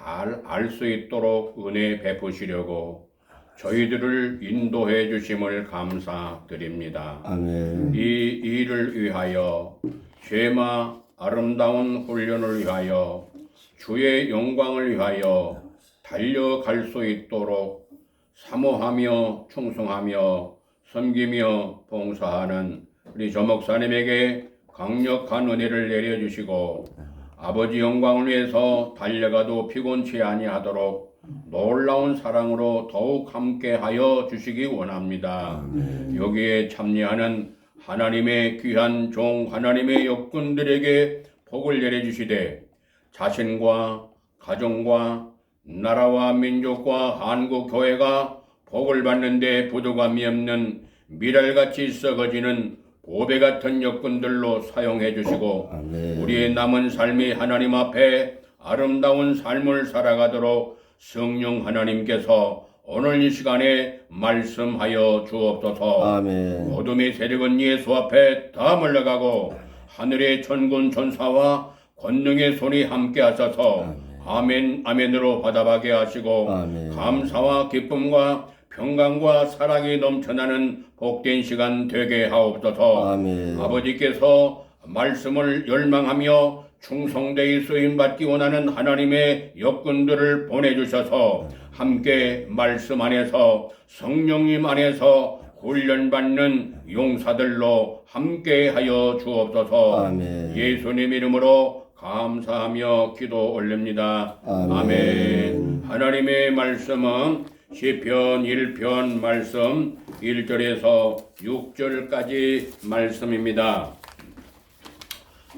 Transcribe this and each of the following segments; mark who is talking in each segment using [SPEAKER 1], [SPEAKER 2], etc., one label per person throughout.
[SPEAKER 1] 잘 알 수 있도록 은혜 베푸시려고 저희들을 인도해 주심을 감사드립니다.
[SPEAKER 2] 아멘.
[SPEAKER 1] 이 일을 위하여 죄마 아름다운 훈련을 위하여 주의 영광을 위하여 달려갈 수 있도록 사모하며 충성하며 섬기며 봉사하는 우리 조 목사님에게 강력한 은혜를 내려주시고 아버지 영광을 위해서 달려가도 피곤치 아니하도록 놀라운 사랑으로 더욱 함께하여 주시기 원합니다. 여기에 참여하는 하나님의 귀한 종 하나님의 역군들에게 복을 내려주시되 자신과 가정과 나라와 민족과 한국 교회가 복을 받는데 부족함이 없는 미랄같이 썩어지는 보배 같은 역군들로 사용해 주시고 우리의 남은 삶이 하나님 앞에 아름다운 삶을 살아가도록 성령 하나님께서 오늘 이 시간에 말씀하여 주옵소서.
[SPEAKER 2] 아멘.
[SPEAKER 1] 어둠의 세력은 예수 앞에 다 물러가고 하늘의 천군 천사와 권능의 손이 함께 하셔서 아멘 아멘으로 화답하게 하시고
[SPEAKER 2] 아멘.
[SPEAKER 1] 감사와 기쁨과 평강과 사랑이 넘쳐나는 복된 시간 되게 하옵소서.
[SPEAKER 2] 아멘.
[SPEAKER 1] 아버지께서 말씀을 열망하며 충성되이 쓰임받기 원하는 하나님의 역군들을 보내주셔서 함께 말씀 안에서 성령님 안에서 훈련받는 용사들로 함께하여 주옵소서.
[SPEAKER 2] 아멘.
[SPEAKER 1] 예수님 이름으로 감사하며 기도 올립니다. 아멘. 하나님의 말씀은 시편 1편 말씀 1절에서 6절까지 말씀입니다.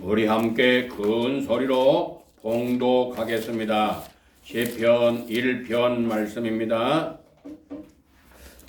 [SPEAKER 1] 우리 함께 큰 소리로 봉독하겠습니다. 시편 1편 말씀입니다.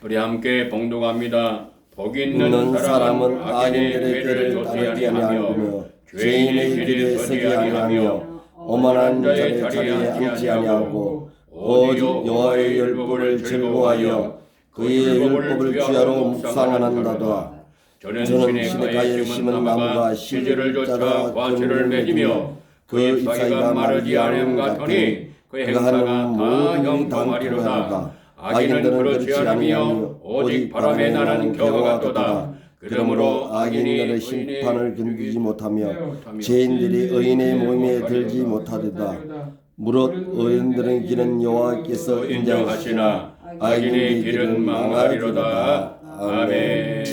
[SPEAKER 1] 우리 함께 봉독합니다. 복 있는 사람은 악인들의 길을 따르지 아니하며 죄인의 길에 서지 아니하며 오만한 자의 자리에 앉지 아니하고 오직 여호와의 율법을 즐거워하여 그의 율법을 주야로 묵상한다도다. 저는 시내가에 심은 나무가 시절을 쫓아 과실을 맺으며 그의 잎사귀가 마르지 않음 같으니 그의 행사가 다 형통하리로다. 악인은 그렇지 않으며 오직 바람에 나는 겨와 같도다. 그러므로
[SPEAKER 2] 악인들의 심판을 견디지 못하며 죄인들이 의인의 몸에 들지 못하리다. 무릇 의인들의 길은 여호와께서 인정하시나
[SPEAKER 1] 악인의 길은 망하리로다. 아멘.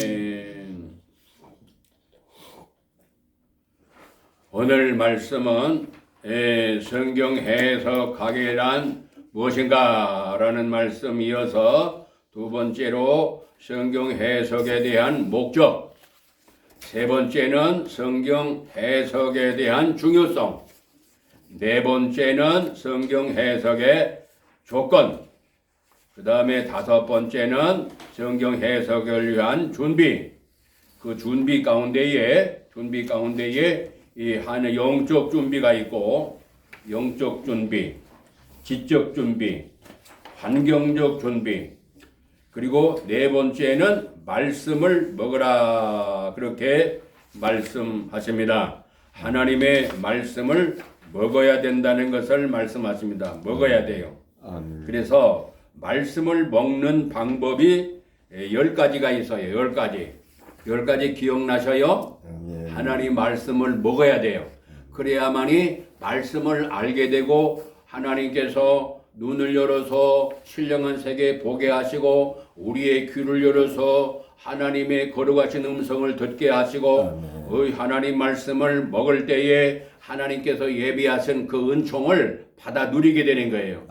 [SPEAKER 1] 오늘 말씀은 성경 해석하기에 대한 무엇인가 라는 말씀 이어서 두 번째로 성경 해석에 대한 목적, 세 번째는 성경 해석에 대한 중요성, 네 번째는 성경 해석의 조건, 그 다음에 다섯 번째는 성경 해석을 위한 준비. 그 준비 가운데에 이 한 영적 준비가 있고, 영적 준비, 지적 준비, 환경적 준비, 그리고 네 번째는 말씀을 먹으라 그렇게 말씀하십니다. 하나님의 말씀을 먹어야 된다는 것을 말씀하십니다. 먹어야 돼요. 그래서 말씀을 먹는 방법이 10가지가 있어요. 10가지 기억나셔요? 하나님 말씀을 먹어야 돼요. 그래야만이 말씀을 알게 되고 하나님께서 눈을 열어서 신령한 세계 보게 하시고 우리의 귀를 열어서 하나님의 거룩하신 음성을 듣게 하시고 하나님 말씀을 먹을 때에 하나님께서 예비하신 그 은총을 받아 누리게 되는 거예요.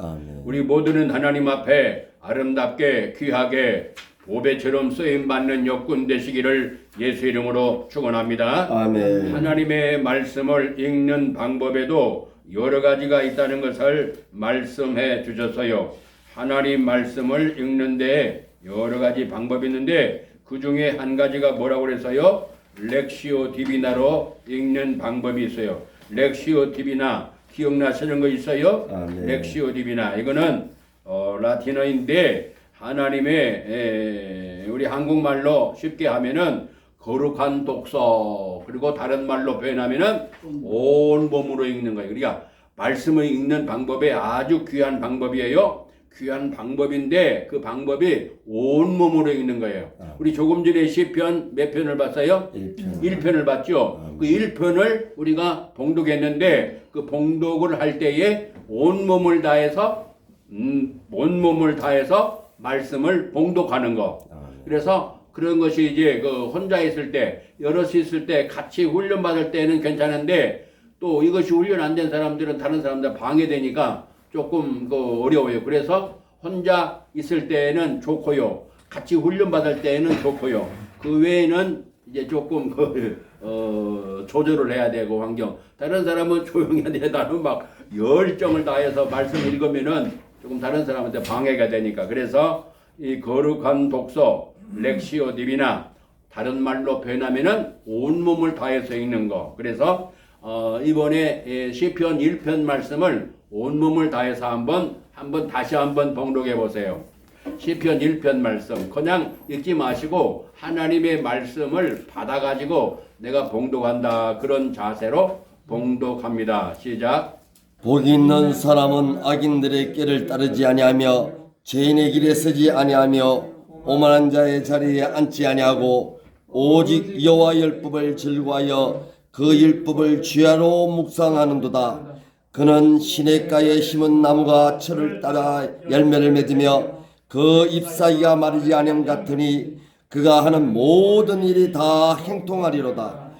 [SPEAKER 1] 우리 모두는 하나님 앞에 아름답게 귀하게 보배처럼 쓰임받는 역군 되시기를 예수 이름으로 축원합니다.
[SPEAKER 2] 아멘.
[SPEAKER 1] 하나님의 말씀을 읽는 방법에도 여러 가지가 있다는 것을 말씀해 주셨어요. 하나님 말씀을 읽는데 여러 가지 방법이 있는데 그 중에 한 가지가 뭐라고 그랬어요? 렉시오 디비나로 읽는 방법이 있어요. 렉시오 디비나 기억나시는 거 있어요? 렉시오 디비나 이거는 라틴어인데 하나님의 우리 한국말로 쉽게 하면은 거룩한 독서, 그리고 다른 말로 표현하면은 온 몸으로 읽는 거예요. 그러니까 말씀을 읽는 방법이 아주 귀한 방법이에요. 귀한 방법인데 그 방법이 온몸으로 읽는 거예요. 우리 조금 전에 시편 몇 편을 봤어요? 1편을 봤죠. 그 1편을 우리가 봉독했는데 그 봉독을 할 때에 온몸을 다해서 말씀을 봉독하는 거. 그래서 그런 것이 이제 그 혼자 있을 때, 여럿이 있을 때 같이 훈련 받을 때는 괜찮은데 또 이것이 훈련 안 된 사람들은 다른 사람들 방해되니까 조금 어려워요. 그래서 혼자 있을 때는 좋고요. 같이 훈련 받을 때는 좋고요. 그 외에는 이제 조금 조절을 해야 되고 환경. 다른 사람은 조용히 해야 돼. 나는 막 열정을 다해서 말씀 읽으면은 조금 다른 사람한테 방해가 되니까. 그래서 이 거룩한 독서, 렉시오 디비나 다른 말로 표현하면은 온몸을 다해서 읽는 거. 그래서 이번에 시편 1편 말씀을 온몸을 다해서 다시 한번 봉독해 보세요. 시편 1편 말씀 그냥 읽지 마시고 하나님의 말씀을 받아가지고 내가 봉독한다 그런 자세로 봉독합니다. 시작.
[SPEAKER 2] 복이 있는 사람은 악인들의 꾀를 따르지 아니하며 죄인의 길에 서지 아니하며 오만한 자의 자리에 앉지 아니하고 오직 여호와 율법을 즐거워하여 그 율법을 주야로 묵상하는도다. 그는 시냇가에 심은 나무가 철을 따라 열매를 맺으며 그 잎사귀가 마르지 아니함 같으니 그가 하는 모든 일이 다 행통하리로다.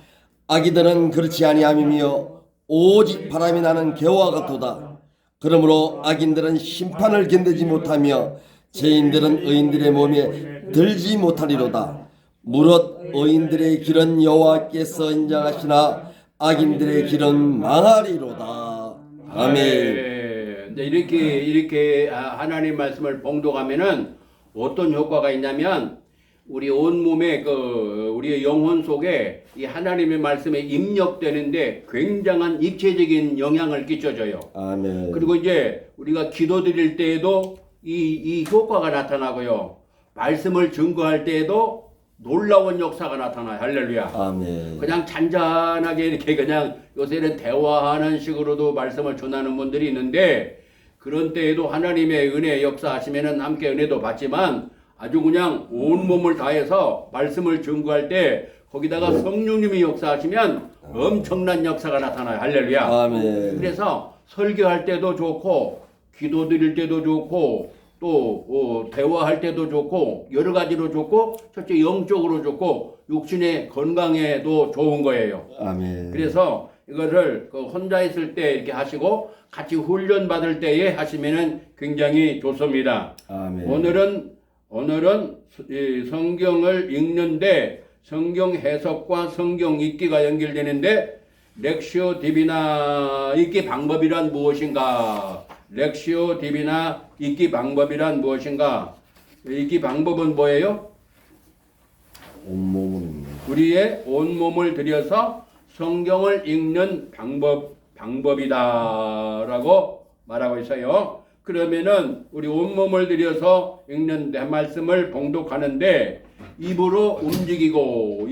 [SPEAKER 2] 악이들은 그렇지 아니함이며 오직 바람이 나는 개와 같도다. 그러므로 악인들은 심판을 견디지 못하며 죄인들은 의인들의 몸에 들지 못하리로다. 무릇 의인들의 길은 여호와께서 인정하시나 악인들의 길은 망하리로다. 아멘.
[SPEAKER 1] 이렇게 하나님 말씀을 봉독하면은 어떤 효과가 있냐면 우리 온 몸에 우리의 영혼 속에 이 하나님의 말씀에 입력되는데 굉장한 입체적인 영향을 끼쳐줘요.
[SPEAKER 2] 아멘.
[SPEAKER 1] 그리고 이제 우리가 기도드릴 때에도 이 효과가 나타나고요. 말씀을 증거할 때에도 놀라운 역사가 나타나요. 할렐루야.
[SPEAKER 2] 아멘.
[SPEAKER 1] 그냥 잔잔하게 이렇게 그냥 요새는 대화하는 식으로도 말씀을 전하는 분들이 있는데 그런 때에도 하나님의 은혜 역사하시면은 함께 은혜도 받지만 아주 그냥 온몸을 다해서 말씀을 증거할 때 거기다가 성령님이 역사하시면 엄청난 역사가 나타나요. 할렐루야.
[SPEAKER 2] 아멘.
[SPEAKER 1] 그래서 설교할 때도 좋고 기도 드릴 때도 좋고 또 대화할 때도 좋고 여러 가지로 좋고 첫째 영적으로 좋고 육신의 건강에도 좋은 거예요.
[SPEAKER 2] 아멘.
[SPEAKER 1] 그래서 이거를 혼자 있을 때 이렇게 하시고 같이 훈련 받을 때에 하시면은 굉장히 좋습니다.
[SPEAKER 2] 아멘.
[SPEAKER 1] 오늘은 이 성경을 읽는데 성경 해석과 성경 읽기가 연결되는데 렉시오 디비나 읽기 방법이란 무엇인가? 렉시오 디비나 읽기 방법이란 무엇인가? 읽기 방법은 뭐예요?
[SPEAKER 2] 온몸은
[SPEAKER 1] 우리의 온몸을 들여서 성경을 읽는 방법이다라고 말하고 있어요. 그러면은 우리 온몸을 들여서 읽는 내 말씀을 봉독하는데 입으로 움직이고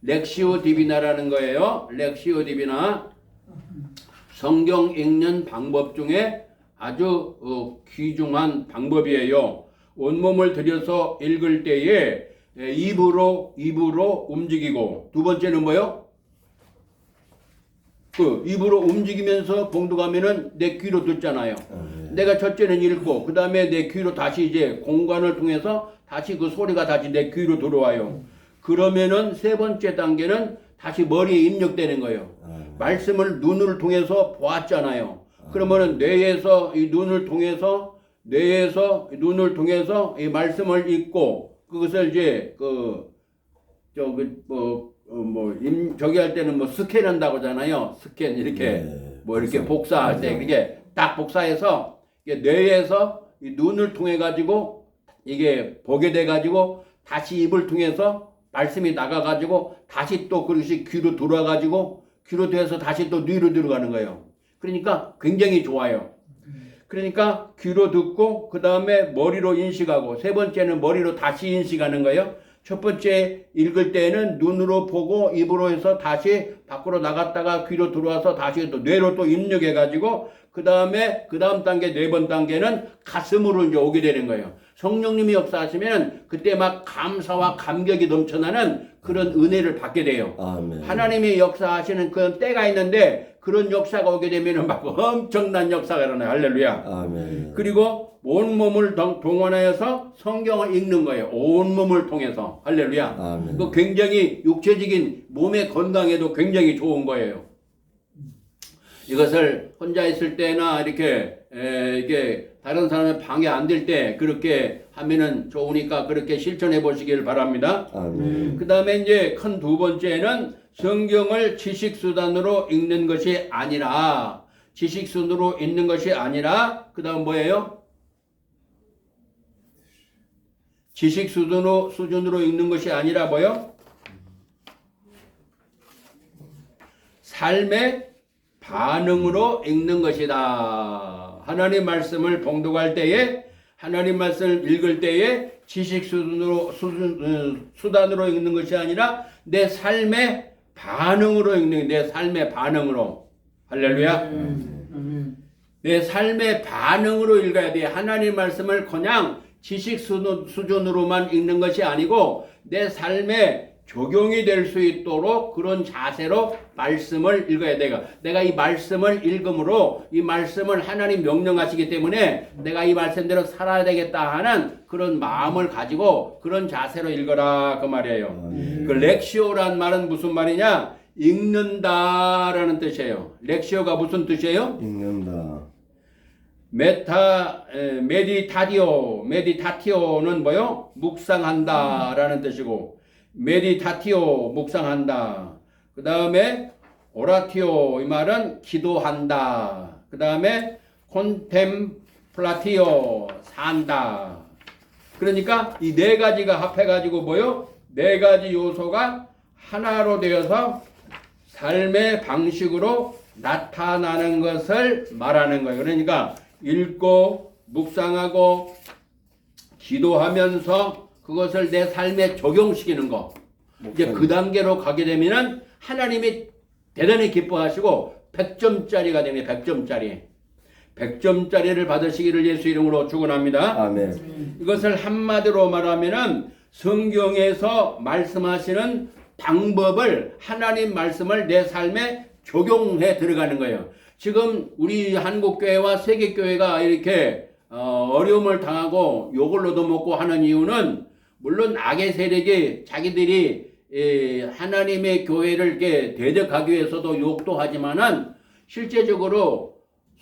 [SPEAKER 1] 렉시오 디비나라는 거예요. 렉시오 디비나 성경 읽는 방법 중에 아주 귀중한 방법이에요. 온몸을 들여서 읽을 때에 입으로 움직이고 두 번째는 뭐요? 입으로 움직이면서 봉독하면은 내 귀로 듣잖아요. 내가 첫째는 읽고 그 다음에 내 귀로 다시 이제 공간을 통해서 다시 그 소리가 다시 내 귀로 들어와요. 그러면은 세 번째 단계는 다시 머리에 입력되는 거예요. 말씀을 눈을 통해서 보았잖아요. 그러면은 뇌에서 이 눈을 통해서 이 말씀을 읽고 그것을 이제 저기 할 때는 뭐 스캔한다고 하잖아요. 스캔 이렇게 이렇게 복사할 때 그게 딱 복사해서 이게 뇌에서 이 눈을 통해 가지고 이게 보게 돼 가지고 다시 입을 통해서 말씀이 나가 가지고 다시 또 그것이 귀로 들어와 가지고 귀로 돼서 다시 또 뇌로 들어가는 거예요. 그러니까 굉장히 좋아요. 그러니까 귀로 듣고 그 다음에 머리로 인식하고 세 번째는 머리로 다시 인식하는 거예요. 첫 번째 읽을 때는 눈으로 보고 입으로 해서 다시 밖으로 나갔다가 귀로 들어와서 다시 또 뇌로 또 입력해가지고 그 다음 단계, 네 번 단계는 가슴으로 이제 오게 되는 거예요. 성령님이 역사하시면 그때 막 감사와 감격이 넘쳐나는 그런 은혜를 받게 돼요.
[SPEAKER 2] 아멘.
[SPEAKER 1] 하나님이 역사하시는 그런 때가 있는데 그런 역사가 오게 되면 막 엄청난 역사가 일어나요. 할렐루야.
[SPEAKER 2] 아멘.
[SPEAKER 1] 그리고 온몸을 동원하여서 성경을 읽는 거예요. 온몸을 통해서. 할렐루야.
[SPEAKER 2] 아멘.
[SPEAKER 1] 그 굉장히 육체적인 몸의 건강에도 굉장히 좋은 거예요. 이것을 혼자 있을 때나 이게 다른 사람의 방해 안 될 때 그렇게 하면은 좋으니까 그렇게 실천해 보시길 바랍니다.
[SPEAKER 2] 아멘.
[SPEAKER 1] 그 다음에 이제 큰 두 번째는 성경을 지식수단으로 읽는 것이 아니라 지식수단으로 읽는 것이 아니라 그 다음 뭐예요? 수준으로 읽는 것이 아니라 뭐요? 삶의 반응으로 읽는 것이다. 하나님 말씀을 봉독할 때에 하나님 말씀을 읽을 때에 지식 수단으로 읽는 것이 아니라 내 삶의 반응으로 읽는 내 삶의 반응으로. 할렐루야. 내 삶의 반응으로 읽어야 돼. 하나님 말씀을 그냥 지식 수준으로만 읽는 것이 아니고 내 삶에 적용이 될 수 있도록 그런 자세로 말씀을 읽어야 돼요. 내가 이 말씀을 읽음으로 이 말씀을 하나님 명령하시기 때문에 내가 이 말씀대로 살아야 되겠다 하는 그런 마음을 가지고 그런 자세로 읽어라 그 말이에요. 그 렉시오란 말은 무슨 말이냐? 읽는다라는 뜻이에요. 렉시오가 무슨 뜻이에요?
[SPEAKER 2] 읽는다.
[SPEAKER 1] 메디타티오는 뭐요? 묵상한다라는 뜻이고 메디타티오 묵상한다. 그 다음에 오라티오 이 말은 기도한다. 그 다음에 콘템플라티오 산다. 그러니까 이 네 가지가 합해가지고 뭐요? 네 가지 요소가 하나로 되어서 삶의 방식으로 나타나는 것을 말하는 거예요. 그러니까 읽고 묵상하고 기도하면서 그것을 내 삶에 적용시키는 거. 이제 그 단계로 가게 되면은 하나님이 대단히 기뻐하시고 100점짜리가 됩니다. 100점짜리. 100점짜리를 받으시기를 예수 이름으로 축원합니다.
[SPEAKER 2] 아멘.
[SPEAKER 1] 이것을 한마디로 말하면은 성경에서 말씀하시는 방법을 하나님 말씀을 내 삶에 적용해 들어가는 거예요. 지금 우리 한국교회와 세계교회가 이렇게 어려움을 당하고 욕을 얻어먹고 하는 이유는 물론 악의 세력이 자기들이 하나님의 교회를 이렇게 대적하기 위해서도 욕도 하지만은 실제적으로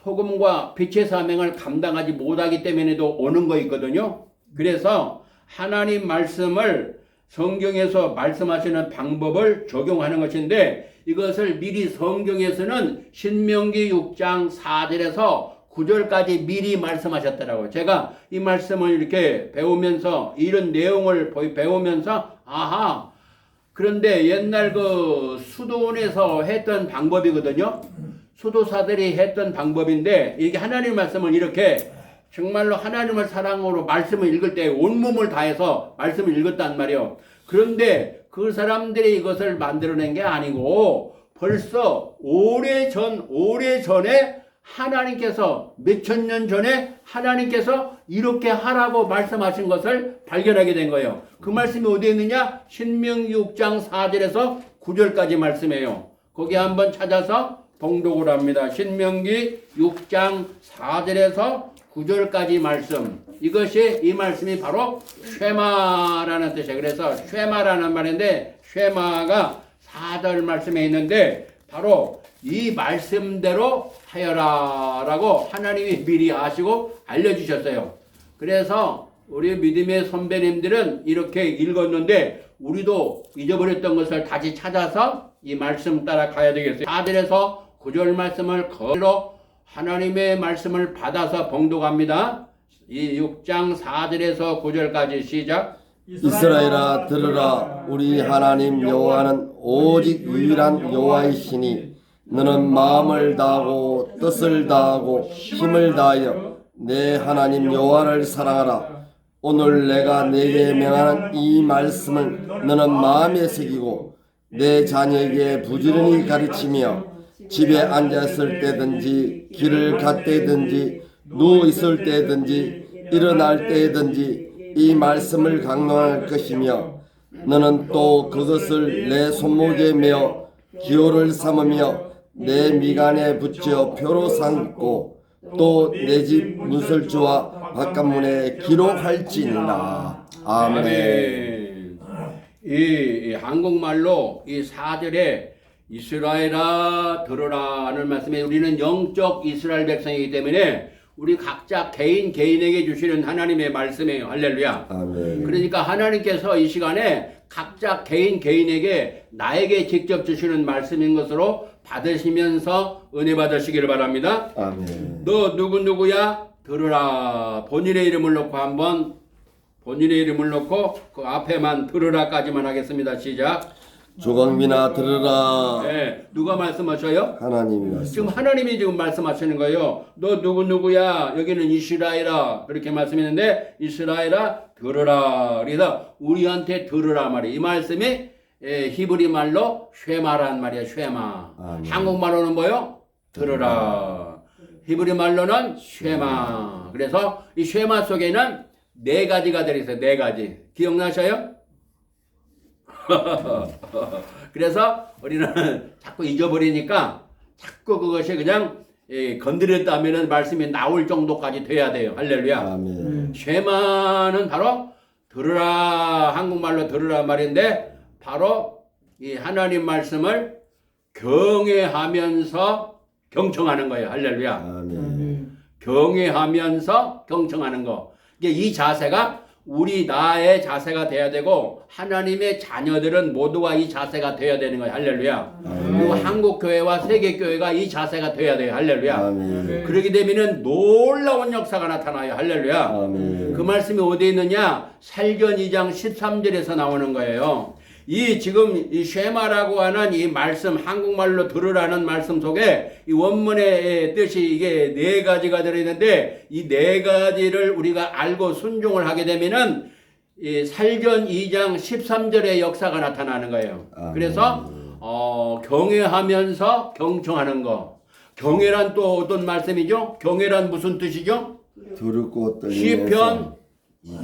[SPEAKER 1] 소금과 빛의 사명을 감당하지 못하기 때문에도 오는 거 있거든요. 그래서 하나님 말씀을 성경에서 말씀하시는 방법을 적용하는 것인데 이것을 미리 성경에서는 신명기 6장 4절에서 9절까지 미리 말씀하셨더라고요. 제가 이 말씀을 이렇게 배우면서 이런 내용을 배우면서 아하 그런데 옛날 그 수도원에서 했던 방법이거든요. 수도사들이 했던 방법인데 이게 하나님 말씀을 이렇게 정말로 하나님을 사랑으로 말씀을 읽을 때 온몸을 다해서 말씀을 읽었단 말이에요. 그런데 그 사람들이 이것을 만들어낸 게 아니고 벌써 오래전에 하나님께서 몇천 년 전에 하나님께서 이렇게 하라고 말씀하신 것을 발견하게 된 거예요. 그 말씀이 어디에 있느냐? 신명기 6장 4절에서 9절까지 말씀이에요. 거기 한번 찾아서 봉독을 합니다. 신명기 6장 4절에서 9절까지 말씀. 이것이 이 말씀이 바로 쉐마라는 뜻이에요. 그래서 쉐마라는 말인데 쉐마가 4절 말씀에 있는데 바로 이 말씀대로 하여라 라고 하나님이 미리 아시고 알려주셨어요. 그래서 우리 믿음의 선배님들은 이렇게 읽었는데 우리도 잊어버렸던 것을 다시 찾아서 이 말씀 따라 가야 되겠어요. 4절에서 9절 말씀을 거로 하나님의 말씀을 받아서 봉독합니다. 이 6장 4절에서 9절까지 시작.
[SPEAKER 2] 이스라엘아 들으라. 우리 하나님 여호와는 오직 유일한 여호와이시니 너는 마음을 다하고 뜻을 다하고 힘을 다하여 내 하나님 여호와를 사랑하라. 오늘 내가 내게 명하는 이 말씀을 너는 마음에 새기고 내 자녀에게 부지런히 가르치며 집에 앉았을 때든지 길을 갔다든지 누워 있을 때든지 일어날 때든지 이 말씀을 강론할 것이며 너는 또 그것을 내 손목에 메어 기호를 삼으며 내 미간에 붙여 표로 삼고 또 내 집 문설주와 바깥문에 기록할지니라. 아멘.
[SPEAKER 1] 아멘. 이 한국말로 이 4절에 이스라엘아 들으라 하는 말씀에 우리는 영적 이스라엘 백성이기 때문에 우리 각자 개인에게 주시는 하나님의 말씀이에요. 할렐루야.
[SPEAKER 2] 아멘.
[SPEAKER 1] 그러니까 하나님께서 이 시간에 각자 개인에게 나에게 직접 주시는 말씀인 것으로 받으시면서 은혜 받으시기를 바랍니다.
[SPEAKER 2] 아멘.
[SPEAKER 1] 너 누구야? 들으라. 본인의 이름을 놓고 한번 본인의 이름을 놓고 그 앞에만 들으라까지만 하겠습니다. 시작.
[SPEAKER 2] 조광민아 들으라.
[SPEAKER 1] 네, 누가 말씀하셔요?
[SPEAKER 2] 하나님이 말씀.
[SPEAKER 1] 지금 하나님이 지금 말씀하시는 거예요. 너 누구야? 여기는 이스라엘아. 그렇게 말씀했는데 이스라엘아 들으라. 그래서 우리한테 들으라 말이에요. 이 말씀이 히브리 말로 쉐마란 말이에요. 쉐마.
[SPEAKER 2] 아멘.
[SPEAKER 1] 한국말로는 뭐요? 들으라. 히브리 말로는 쉐마. 그래서 이 쉐마 속에는 네 가지가 들어있어요. 네 가지. 기억나셔요? 그래서 우리는 자꾸 잊어버리니까 자꾸 그것이 그냥 건드렸다면 말씀이 나올 정도까지 돼야 돼요. 할렐루야.
[SPEAKER 2] 아멘.
[SPEAKER 1] 쉐마는 바로 들으라, 한국말로 들으라 말인데 바로 이 하나님 말씀을 경외하면서 경청하는 거예요. 할렐루야.
[SPEAKER 2] 아멘.
[SPEAKER 1] 경외하면서 경청하는 거. 이게 이 자세가 나의 자세가 돼야 되고 하나님의 자녀들은 모두가 이 자세가 돼야 되는 거예요. 할렐루야. 그리고 한국 교회와 세계 교회가 이 자세가 돼야 돼요. 할렐루야.
[SPEAKER 2] 아멘.
[SPEAKER 1] 그러게 되면은 놀라운 역사가 나타나요. 할렐루야.
[SPEAKER 2] 아멘.
[SPEAKER 1] 그 말씀이 어디에 있느냐? 살전 2장 13절에서 나오는 거예요. 지금 이 쉐마라고 하는 이 말씀, 한국말로 들으라는 말씀 속에 이 원문의 뜻이 이게 네 가지가 들어있는데 이 네 가지를 우리가 알고 순종을 하게 되면은 이 살전 2장 13절의 역사가 나타나는 거예요. 그래서 경외하면서 경청하는 거. 경외란 또 어떤 말씀이죠? 경외란 무슨 뜻이죠?
[SPEAKER 2] 두렵고 떨리면서
[SPEAKER 1] 시편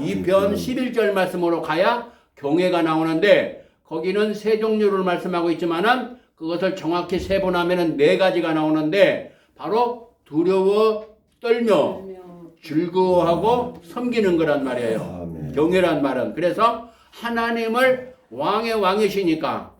[SPEAKER 1] 2편 11절 말씀으로 가야 경외가 나오는데 거기는 세 종류를 말씀하고 있지만은 그것을 정확히 세분하면은 네 가지가 나오는데 바로 두려워 떨며 즐거워하고 섬기는 거란 말이에요.
[SPEAKER 2] 아멘.
[SPEAKER 1] 경외란 말은. 그래서 하나님을 왕의 왕이시니까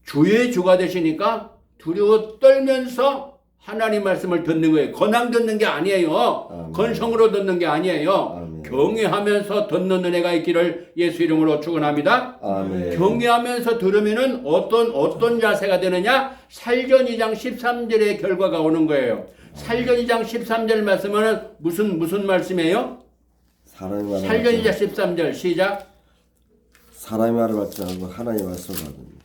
[SPEAKER 1] 주의 주가 되시니까 두려워 떨면서 하나님 말씀을 듣는 거예요. 권한 듣는 게 아니에요.
[SPEAKER 2] 아멘.
[SPEAKER 1] 건성으로 듣는 게 아니에요.
[SPEAKER 2] 아멘.
[SPEAKER 1] 경외하면서 듣는 은혜가 있기를 예수 이름으로 축원합니다.
[SPEAKER 2] 아멘.
[SPEAKER 1] 경외하면서 들으면은 어떤 자세가 되느냐? 살전 2장 13절의 결과가 오는 거예요. 살전 2장 13절 말씀은 무슨 말씀이에요?
[SPEAKER 2] 사람의 말을
[SPEAKER 1] 살전
[SPEAKER 2] 받지
[SPEAKER 1] 2장 13절 시작.
[SPEAKER 2] 사람의 말을 받지 않고 하나님의 말씀을 받습니다.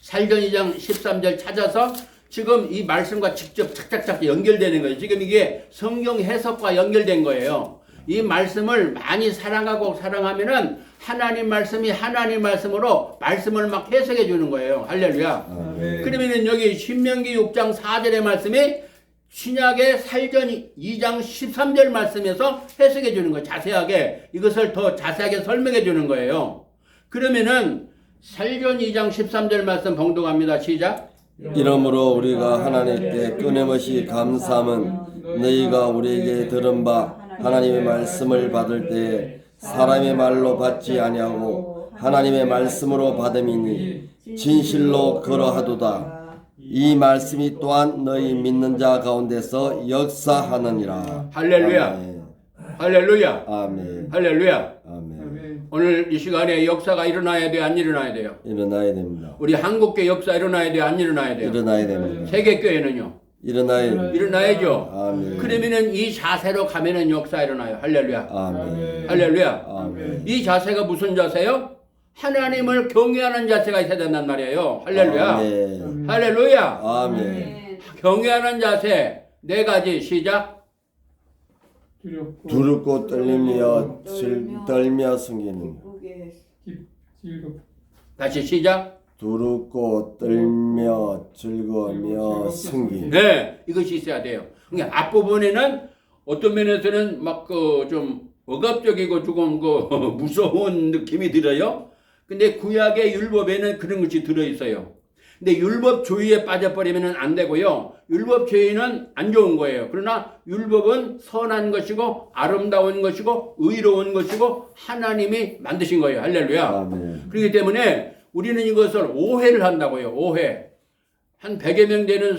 [SPEAKER 1] 살전 2장 13절 찾아서 지금 이 말씀과 직접 착착착 연결되는 거예요. 지금 이게 성경 해석과 연결된 거예요. 이 말씀을 많이 사랑하면은 하나님 말씀이 하나님 말씀으로 말씀을 막 해석해 주는 거예요. 할렐루야.
[SPEAKER 2] 아멘.
[SPEAKER 1] 그러면은 여기 신명기 6장 4절의 말씀이 신약의 살전 2장 13절 말씀에서 해석해 주는 거예요. 자세하게 이것을 더 자세하게 설명해 주는 거예요. 그러면은 살전 2장 13절 말씀 봉독합니다. 시작.
[SPEAKER 2] 이러므로 우리가 하나님께 끊임없이 감사함은 너희가 우리에게 들은 바 하나님의 말씀을 받을 때 사람의 말로 받지 아니하고 하나님의 말씀으로 받음이니 진실로 그러하도다. 이 말씀이 또한 너희 믿는 자 가운데서 역사하느니라.
[SPEAKER 1] 할렐루야.
[SPEAKER 2] 아멘. 할렐루야.
[SPEAKER 1] 아멘. 할렐루야.
[SPEAKER 2] 아멘.
[SPEAKER 1] 오늘 이 시간에 역사가 일어나야 돼요? 안 일어나야 돼요?
[SPEAKER 2] 일어나야 됩니다.
[SPEAKER 1] 우리 한국교회 역사 일어나야 돼요? 안 일어나야 돼요?
[SPEAKER 2] 일어나야 됩니다.
[SPEAKER 1] 세계교회는요?
[SPEAKER 2] 일어나야 됩니다.
[SPEAKER 1] 일어나야죠.
[SPEAKER 2] 아멘.
[SPEAKER 1] 그러면은 이 자세로 가면은 역사 일어나요. 할렐루야.
[SPEAKER 2] 아멘.
[SPEAKER 1] 할렐루야.
[SPEAKER 2] 아멘.
[SPEAKER 1] 이 자세가 무슨 자세요? 하나님을 경외하는 자세가 있어야 된단 말이에요. 할렐루야.
[SPEAKER 2] 아멘.
[SPEAKER 1] 할렐루야.
[SPEAKER 2] 아멘.
[SPEAKER 1] 경외하는 자세 네 가지 시작.
[SPEAKER 2] 두렵고 떨며 숨기는
[SPEAKER 3] 기쁘게
[SPEAKER 4] 즐겁
[SPEAKER 1] 다시 시작.
[SPEAKER 2] 두렵고 떨며 즐거우며 숨기는
[SPEAKER 1] 네, 이것이 있어야 돼요. 그러니까 앞부분에는 어떤 면에서는 막 그 좀 억압적이고 조금 그 무서운 느낌이 들어요. 근데 구약의 율법에는 그런 것이 들어 있어요. 근데 율법주의에 빠져버리면 안 되고요. 율법주의는 안 좋은 거예요. 그러나 율법은 선한 것이고 아름다운 것이고 의로운 것이고 하나님이 만드신 거예요. 할렐루야.
[SPEAKER 2] 아멘.
[SPEAKER 1] 그렇기 때문에 우리는 이것을 오해를 한다고요. 오해. 한 100여 명 되는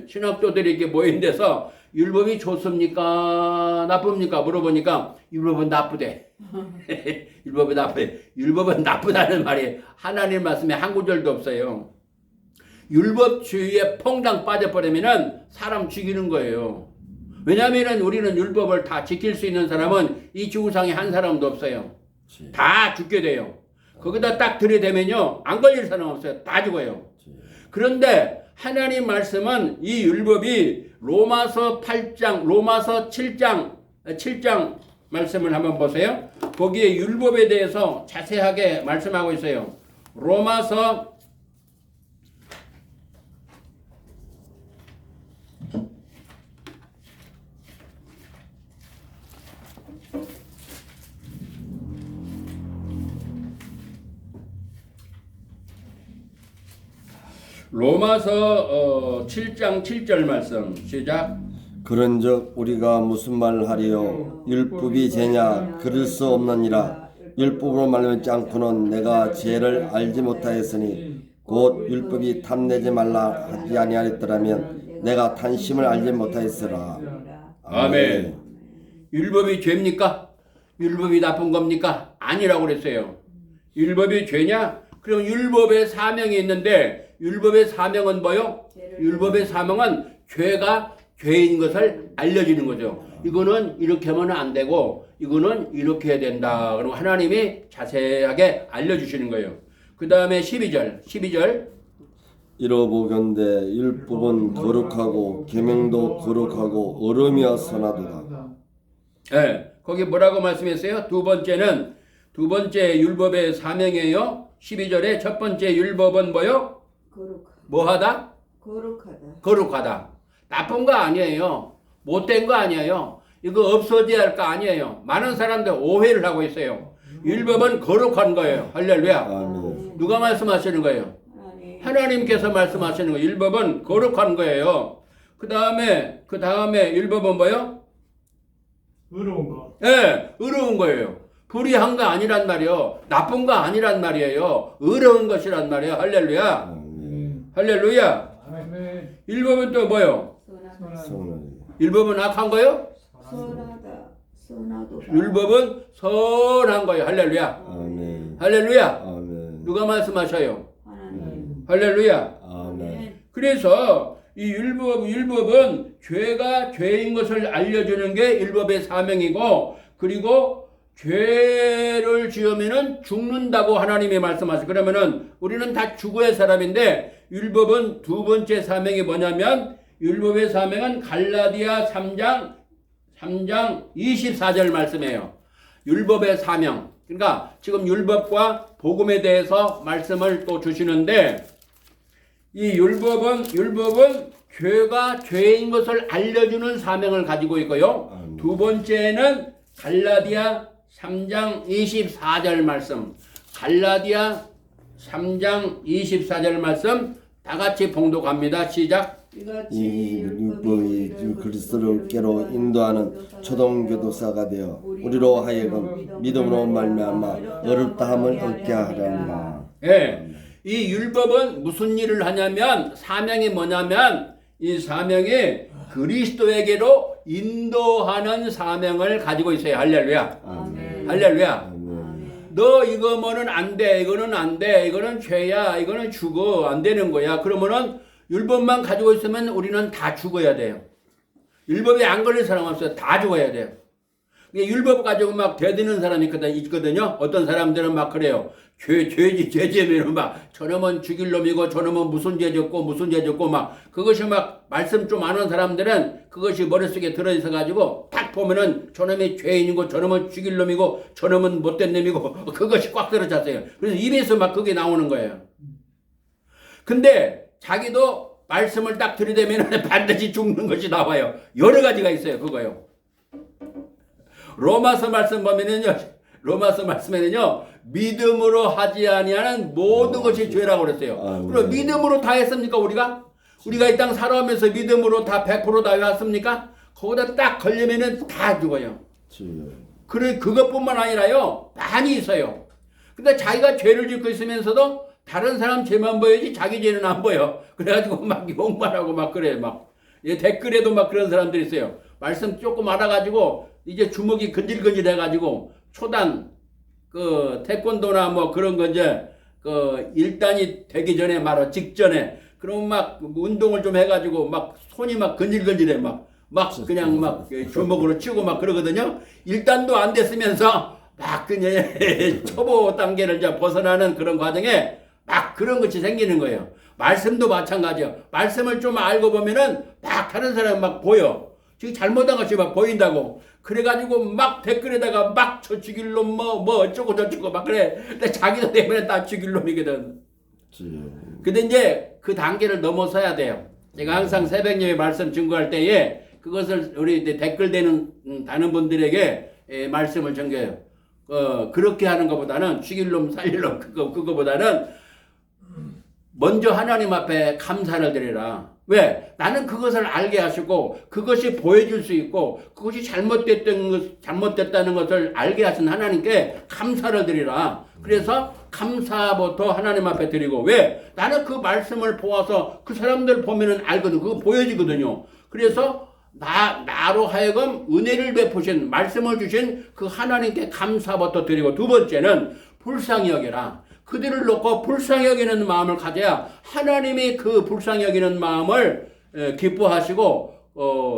[SPEAKER 1] 신학교들이 이렇게 모인 데서 율법이 좋습니까? 나쁩니까? 물어보니까 율법은 나쁘대. 율법은 나쁘대. 율법은 나쁘다는 말이 하나님 말씀에 한 구절도 없어요. 율법주의에 퐁당 빠져버리면은 사람 죽이는 거예요. 왜냐하면 우리는 율법을 다 지킬 수 있는 사람은 이 지구상에 한 사람도 없어요. 다 죽게 돼요. 거기다 딱 들이대면요 안 걸릴 사람 없어요. 다 죽어요. 그런데 하나님 말씀은 이 율법이 로마서 8장, 로마서 7장 말씀을 한번 보세요. 거기에 율법에 대해서 자세하게 말씀하고 있어요. 로마서 7장 7절 말씀 시작.
[SPEAKER 2] 그런즉 우리가 무슨 말을 하리요 율법이 죄냐 그럴 수 없느니라 율법으로 말미암지 않고는 내가 죄를 알지 못하였으니 곧 율법이 탐내지 말라 하지 아니하였더라면 내가 탄심을 알지 못하였으라.
[SPEAKER 1] 아멘. 율법이 죄입니까? 율법이 나쁜 겁니까? 아니라고 그랬어요. 율법이 죄냐? 그럼 율법의 사명이 있는데 율법의 사명은 뭐요? 율법의 사명은 죄가 죄인 것을 알려주는 거죠. 이거는 이렇게 하면 안 되고 이거는 이렇게 해야 된다. 그리고 하나님이 자세하게 알려주시는 거예요. 그 다음에 12절
[SPEAKER 2] 이러보건대 율법은 거룩하고 계명도 거룩하고 어르며 선하도다.
[SPEAKER 1] 네, 거기 뭐라고 말씀했어요? 두 번째 율법의 사명이에요. 12절에 첫 번째 율법은 뭐요? 뭐하다? 거룩하다. 나쁜 거 아니에요. 못된 거 아니에요. 이거 없어져야 할 거 아니에요. 많은 사람들 오해를 하고 있어요. 율법은 거룩한 거예요. 할렐루야.
[SPEAKER 2] 아멘.
[SPEAKER 1] 누가 말씀하시는 거예요? 하나님께서 말씀하시는 거예요. 율법은 거룩한 거예요. 그 다음에 율법은 뭐요?
[SPEAKER 4] 의로운 것.
[SPEAKER 1] 예, 의로운 거예요. 불의한 거 아니란 말이에요. 나쁜 거 아니란 말이에요. 의로운 것이란 말이에요. 할렐루야. 할렐루야.
[SPEAKER 4] 아멘.
[SPEAKER 1] 율법은 또 뭐요?
[SPEAKER 2] 선하도다.
[SPEAKER 1] 율법은 악한 거요?
[SPEAKER 3] 선하도다.
[SPEAKER 1] 율법은 선한 거예요. 할렐루야.
[SPEAKER 2] 아멘.
[SPEAKER 1] 할렐루야.
[SPEAKER 2] 아멘.
[SPEAKER 1] 누가 말씀하셔요?
[SPEAKER 3] 하나님.
[SPEAKER 1] 할렐루야.
[SPEAKER 2] 아멘.
[SPEAKER 1] 그래서 이 율법은 죄가 죄인 것을 알려주는 게 율법의 사명이고, 그리고 죄를 지으면은 죽는다고 하나님이 말씀하세요. 그러면은 우리는 다 죽어야 사람인데, 율법은 두 번째 사명이 뭐냐면, 율법의 사명은 갈라디아 3장 24절 말씀이에요. 율법의 사명. 그러니까 지금 율법과 복음에 대해서 말씀을 또 주시는데, 이 율법은 죄가 죄인 것을 알려주는 사명을 가지고 있고요. 두 번째는 갈라디아 3장 24절 말씀. 갈라디아 3장 24절 말씀 다 같이 봉독합니다. 시작.
[SPEAKER 2] 이 율법이 그리스도께로 인도하는 초동교도사가 되어 우리로 하여금 믿음으로 말미암아 어렵다함을 얻게 하려니라.
[SPEAKER 1] 예. 이 율법은 무슨 일을 하냐면, 사명이 뭐냐면, 이 사명이 그리스도에게로 인도하는 사명을 가지고 있어요. 할렐루야.
[SPEAKER 3] 아멘.
[SPEAKER 1] 할렐루야.
[SPEAKER 2] 아멘.
[SPEAKER 1] 너 이거 뭐는 안 돼. 이거는 안 돼. 이거는 죄야. 이거는 죽어. 안 되는 거야. 그러면은 율법만 가지고 있으면 우리는 다 죽어야 돼요. 율법에 안 걸릴 사람 없어요. 다 죽어야 돼요. 율법 가지고 막 대드는 사람이 있거든요. 어떤 사람들은 막 그래요. 죄지면 막 저놈은 죽일 놈이고 저놈은 무슨 죄 졌고 무슨 죄 졌고 막 그것이 막 말씀 좀 아는 사람들은 그것이 머릿속에 들어있어 가지고 딱 보면은 저놈이 죄인이고 저놈은 죽일 놈이고 저놈은 못된 놈이고 그것이 꽉 들어찼어요. 그래서 입에서 막 그게 나오는 거예요. 근데 자기도 말씀을 딱 들이대면 반드시 죽는 것이 나와요. 여러 가지가 있어요. 그거요. 로마서 말씀 보면은요. 로마서 말씀에는요. 믿음으로 하지 아니하는 모든 것이 죄라고 그랬어요. 그럼 믿음으로 다 했습니까 우리가? 우리가 이 땅 살아오면서 믿음으로 다 100%다 해왔습니까? 거기다 딱 걸리면은 다 죽어요. 그래 그것뿐만 아니라요. 많이 있어요. 근데 자기가 죄를 짓고 있으면서도 다른 사람 죄만 보여야지 자기 죄는 안 보여. 그래가지고 막 욕만 하고 막 그래 막. 댓글에도 막 그런 사람들이 있어요. 말씀 조금 알아가지고 이제 주먹이 근질근질 해가지고 초단 그 태권도나 뭐 그런 거 이제 그 1단이 되기 전에 말아 직전에 그럼 막 운동을 좀 해가지고 막 손이 막 근질근질해 막 그냥 막 주먹으로 치고 막 그러거든요. 1단도 안 됐으면서 막 그냥 초보 단계를 이제 벗어나는 그런 과정에 막 그런 것이 생기는 거예요. 말씀도 마찬가지예요. 말씀을 좀 알고 보면은 막 다른 사람 막 보여. 지금 잘못한 것이 막 보인다고. 그래가지고 막 댓글에다가 막 저 죽일 놈 뭐 어쩌고 저쩌고 막 그래. 근데 자기도 되면 다 죽일 놈이거든. 근데 이제 그 단계를 넘어서야 돼요. 제가 항상 새벽 예배 말씀 증거할 때에 그것을 우리 댓글 다는 분들에게 말씀을 전겨요. 그렇게 하는 것보다는 죽일 놈 살릴 놈 그거보다는 먼저 하나님 앞에 감사를 드리라. 왜? 나는 그것을 알게 하시고 그것이 보여줄 수 있고 그것이 잘못됐다는 것을 알게 하신 하나님께 감사를 드리라. 그래서 감사부터 하나님 앞에 드리고 왜? 나는 그 말씀을 보아서 그 사람들 보면은 알거든. 그거 보여지거든요. 그래서 나로 하여금 은혜를 베푸신 말씀을 주신 그 하나님께 감사부터 드리고 두 번째는 불쌍히 여겨라. 그들을 놓고 불쌍히 여기는 마음을 가져야 하나님이 그 불쌍히 여기는 마음을 기뻐하시고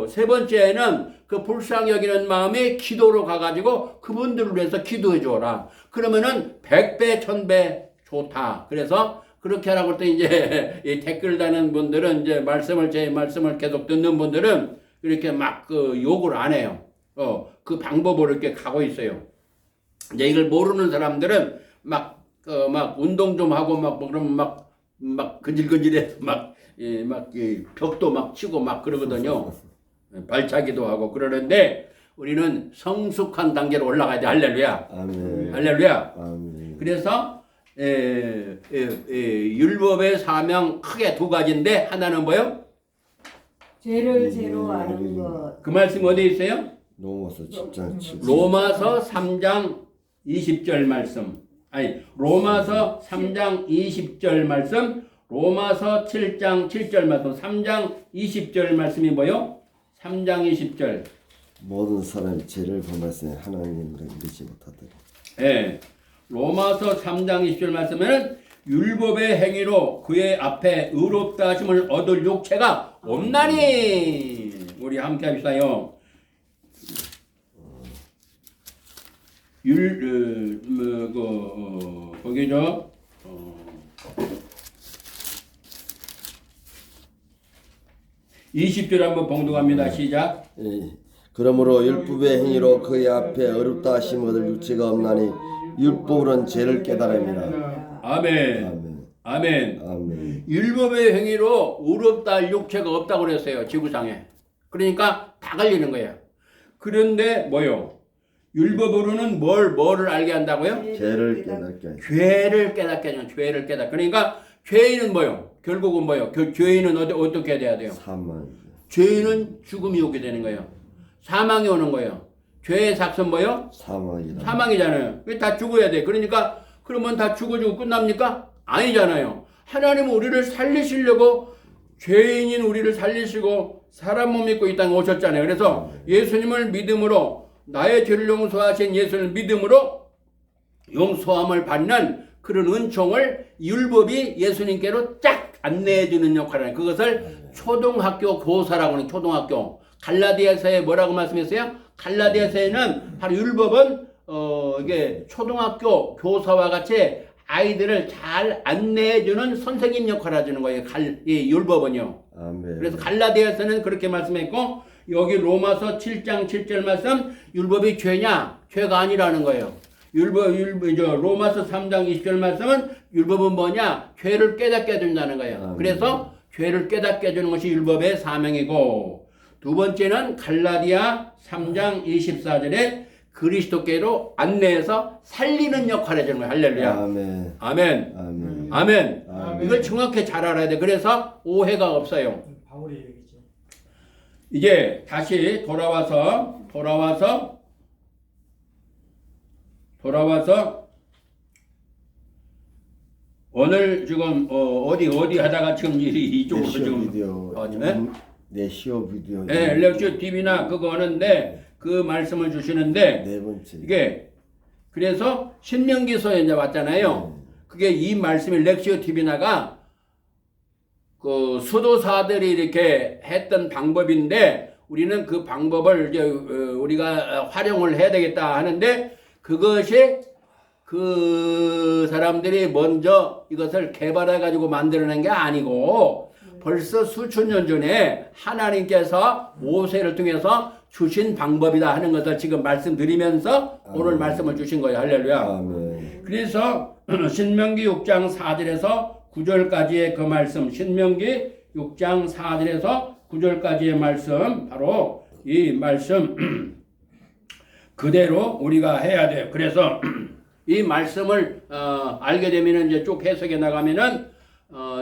[SPEAKER 1] 세 번째는 그 불쌍히 여기는 마음이 기도로 가가지고 그분들을 위해서 기도해 주어라. 그러면은 100배 1000배 좋다. 그래서 그렇게 하라고 할 때 이제 이 댓글 다는 분들은 이제 제 말씀을 계속 듣는 분들은 이렇게 막 그 욕을 안 해요. 그 방법으로 이렇게 가고 있어요. 이제 이걸 모르는 사람들은 막 운동 좀 하고 그러면 막 근질근질해 벽도 막 치고 막 그러거든요. 발차기도 하고 그러는데 우리는 성숙한 단계로 올라가야 돼. 할렐루야.
[SPEAKER 2] 아멘.
[SPEAKER 1] 할렐루야.
[SPEAKER 2] 아멘.
[SPEAKER 1] 그래서 율법의 사명 크게 두 가지인데 하나는 뭐요?
[SPEAKER 3] 죄를 죄로 아는 것.
[SPEAKER 1] 그 말씀 어디에 있어요?
[SPEAKER 2] 로마서 10장 7절.
[SPEAKER 1] 로마서 3장 20절 말씀. 로마서 3장 20절 말씀, 로마서 7장 7절 말씀, 3장 20절 말씀이 뭐요? 3장 20절.
[SPEAKER 2] 모든 사람이 죄를 범했으니 하나님을 믿지 못하더라.
[SPEAKER 1] 예. 로마서 3장 20절 말씀에는 율법의 행위로 그의 앞에 의롭다 하심을 얻을 욕체가 없나니. 우리 함께 합시다요. 거기죠. 20절 한번 봉독합니다. 시작.
[SPEAKER 2] 그러므로 율법의 행위로 그의 앞에 어렵다 하심 얻을 유치가 없나니 율법으로는 죄를 깨달음이라.
[SPEAKER 1] 아멘.
[SPEAKER 2] 아멘.
[SPEAKER 1] 아멘.
[SPEAKER 2] 아멘.
[SPEAKER 1] 율법의 행위로 의롭다 할 육체가 없다고 그랬어요. 지구상에. 그러니까 다 걸리는 거예요. 그런데 뭐요? 율법으로는 뭐를 알게 한다고요?
[SPEAKER 2] 죄를 깨닫게 하시.
[SPEAKER 1] 죄를 깨닫게 하죠. 죄를 깨닫. 그러니까 죄인은 뭐요? 결국은 뭐요? 죄인은 어떻게 돼야 돼요?
[SPEAKER 2] 사망.
[SPEAKER 1] 죄인은 죽음이 오게 되는 거예요. 사망이 오는 거예요. 죄의 삭은 뭐요?
[SPEAKER 2] 사망이다.
[SPEAKER 1] 사망이잖아요. 왜 다 죽어야 돼? 그러니까 그러면 다 죽어지고 끝납니까? 아니잖아요. 하나님은 우리를 살리시려고 죄인인 우리를 살리시고 사람 몸 입고 이 땅에 오셨잖아요. 그래서 예수님을 믿음으로 나의 죄를 용서하신 예수를 믿음으로 용서함을 받는 그런 은총을 율법이 예수님께로 쫙 안내해 주는 역할을 해요. 그것을 초등학교 교사라고 하는 초등학교. 갈라디아서에 뭐라고 말씀했어요? 갈라디아서에는 바로 율법은 이게 초등학교 교사와 같이 아이들을 잘 안내해주는 선생님 역할을 해주는 거예요. 이 율법은요.
[SPEAKER 2] 아멘.
[SPEAKER 1] 그래서 갈라디아서는 그렇게 말씀했고 여기 로마서 7장 7절 말씀 율법이 죄냐? 죄가 아니라는 거예요. 로마서 3장 20절 말씀은 율법은 뭐냐? 죄를 깨닫게 해준다는 거예요. 그래서 죄를 깨닫게 해주는 것이 율법의 사명이고 두 번째는 갈라디아 3장 24절에 그리스도께로 안내해서 살리는 역할을 해주는 거예요. 할렐루야.
[SPEAKER 2] 아멘.
[SPEAKER 1] 아멘.
[SPEAKER 2] 아멘.
[SPEAKER 1] 아멘.
[SPEAKER 2] 아멘.
[SPEAKER 1] 이걸 정확히 잘 알아야 돼. 그래서 오해가 없어요.
[SPEAKER 4] 바울의 얘기죠.
[SPEAKER 1] 이제 다시 돌아와서 오늘 지금 어디 하다가 지금 이쪽으로
[SPEAKER 2] 내시오
[SPEAKER 1] 지금
[SPEAKER 2] 비디오.
[SPEAKER 1] 네?
[SPEAKER 2] 내시오 비디오.
[SPEAKER 1] 네, 렉시오 TV나 그거 하는데 그 말씀을 주시는데
[SPEAKER 2] 네 번째.
[SPEAKER 1] 이게 그래서 신명기서에 이제 왔잖아요. 그게 이 말씀이 렉시오 TV나가 그 수도사들이 이렇게 했던 방법인데 우리는 그 방법을 이제 우리가 활용을 해야 되겠다 하는데 그것이 그 사람들이 먼저 이것을 개발해 가지고 만들어낸 게 아니고 벌써 수천 년 전에 하나님께서 모세를 통해서 주신 방법이다 하는 것을 지금 말씀드리면서 오늘 말씀을 주신 거예요. 할렐루야.
[SPEAKER 2] 아멘.
[SPEAKER 1] 그래서 신명기 6장 4절에서 9절까지의 그 말씀, 신명기 6장 4절에서 9절까지의 말씀, 바로 이 말씀 그대로 우리가 해야 돼요. 그래서 이 말씀을 알게 되면 이제 쭉 해석해 나가면은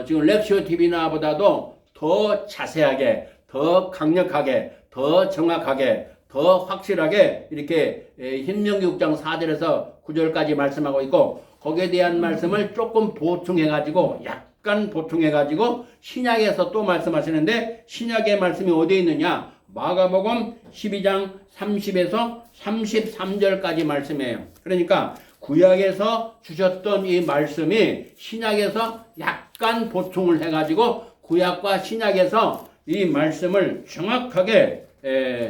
[SPEAKER 1] 지금 렉시오 TV나보다도 더 자세하게, 더 강력하게, 더 정확하게, 더 확실하게 이렇게 신명기 6장 4절에서 9절까지 말씀하고 있고 거기에 대한 말씀을 조금 보충해가지고 약간 보충해가지고 신약에서 또 말씀하시는데 신약의 말씀이 어디에 있느냐? 마가복음 12장 30에서 33절까지 말씀이에요. 그러니까 구약에서 주셨던 이 말씀이 신약에서 약간 보충을 해가지고 구약과 신약에서 이 말씀을 정확하게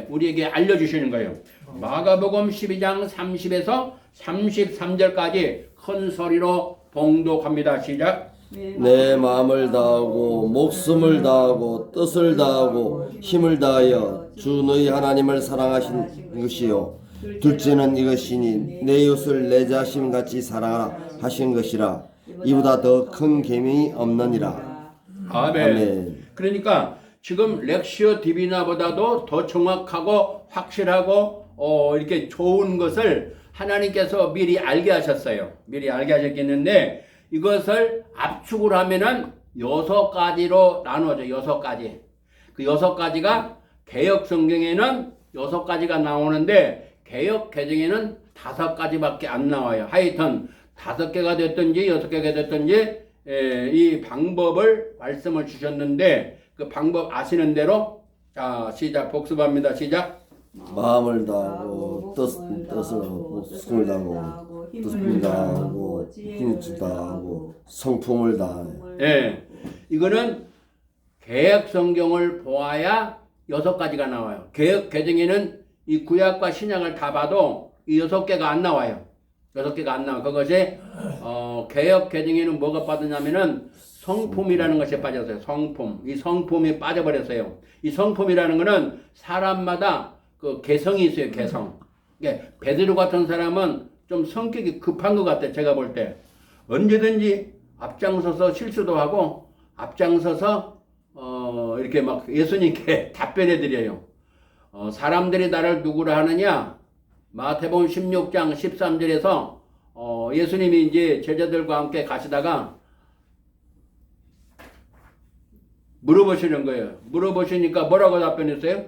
[SPEAKER 1] 우리에게 알려주시는 거예요. 마가복음 12장 30에서 33절까지 큰 소리로 봉독합니다. 시작.
[SPEAKER 2] 내 마음을 다하고 목숨을 다하고 뜻을 다하고 힘을 다하여 주 너희 하나님을 사랑하신 것이요 둘째는 이것이니 내 이웃을 내 자신같이 사랑하라 하신 것이라 이보다 더 큰 계명이 없느니라.
[SPEAKER 1] 아멘.
[SPEAKER 2] 아멘.
[SPEAKER 1] 그러니까 지금 렉시오 디비나보다도 더 정확하고 확실하고 이렇게 좋은 것을 하나님께서 미리 알게 하셨어요. 미리 알게 하셨겠는데 이것을 압축을 하면은 6가지로 나누어져. 6가지. 그 6가지가 개역 성경에는 6가지가 나오는데 개역 개정에는 5가지밖에 안 나와요. 하여튼 5개가 됐든지 6개가 됐든지 이 방법을 말씀을 주셨는데 그 방법 아시는 대로 자 시작 복습합니다. 시작.
[SPEAKER 2] 마음을 다하고 뜻을 다하고 목숨을 다하고 뜻을 다하고 힘을 다하고 성품을 다하고.
[SPEAKER 1] 예, 이거는 개역 성경을 보아야 6가지가 나와요. 개역 개정에는 이 구약과 신약을 다 봐도 이 6개가 안 나와요. 6개가 안 나와요. 그것이 개역 개정에는 뭐가 빠졌냐면은 성품이라는 것이 빠졌어요. 성품. 이 성품이 빠져버렸어요. 이 성품이라는 것은 사람마다 그 개성이 있어요. 개성. 그러니까 베드로 같은 사람은 좀 성격이 급한 것 같아요. 제가 볼 때. 언제든지 앞장서서 실수도 하고 앞장서서 이렇게 막 예수님께 답변해 드려요. 사람들이 나를 누구라 하느냐? 마태복음 16장 13절에서 예수님이 이제 제자들과 함께 가시다가 물어보시는 거예요. 물어보시니까 뭐라고 답변했어요?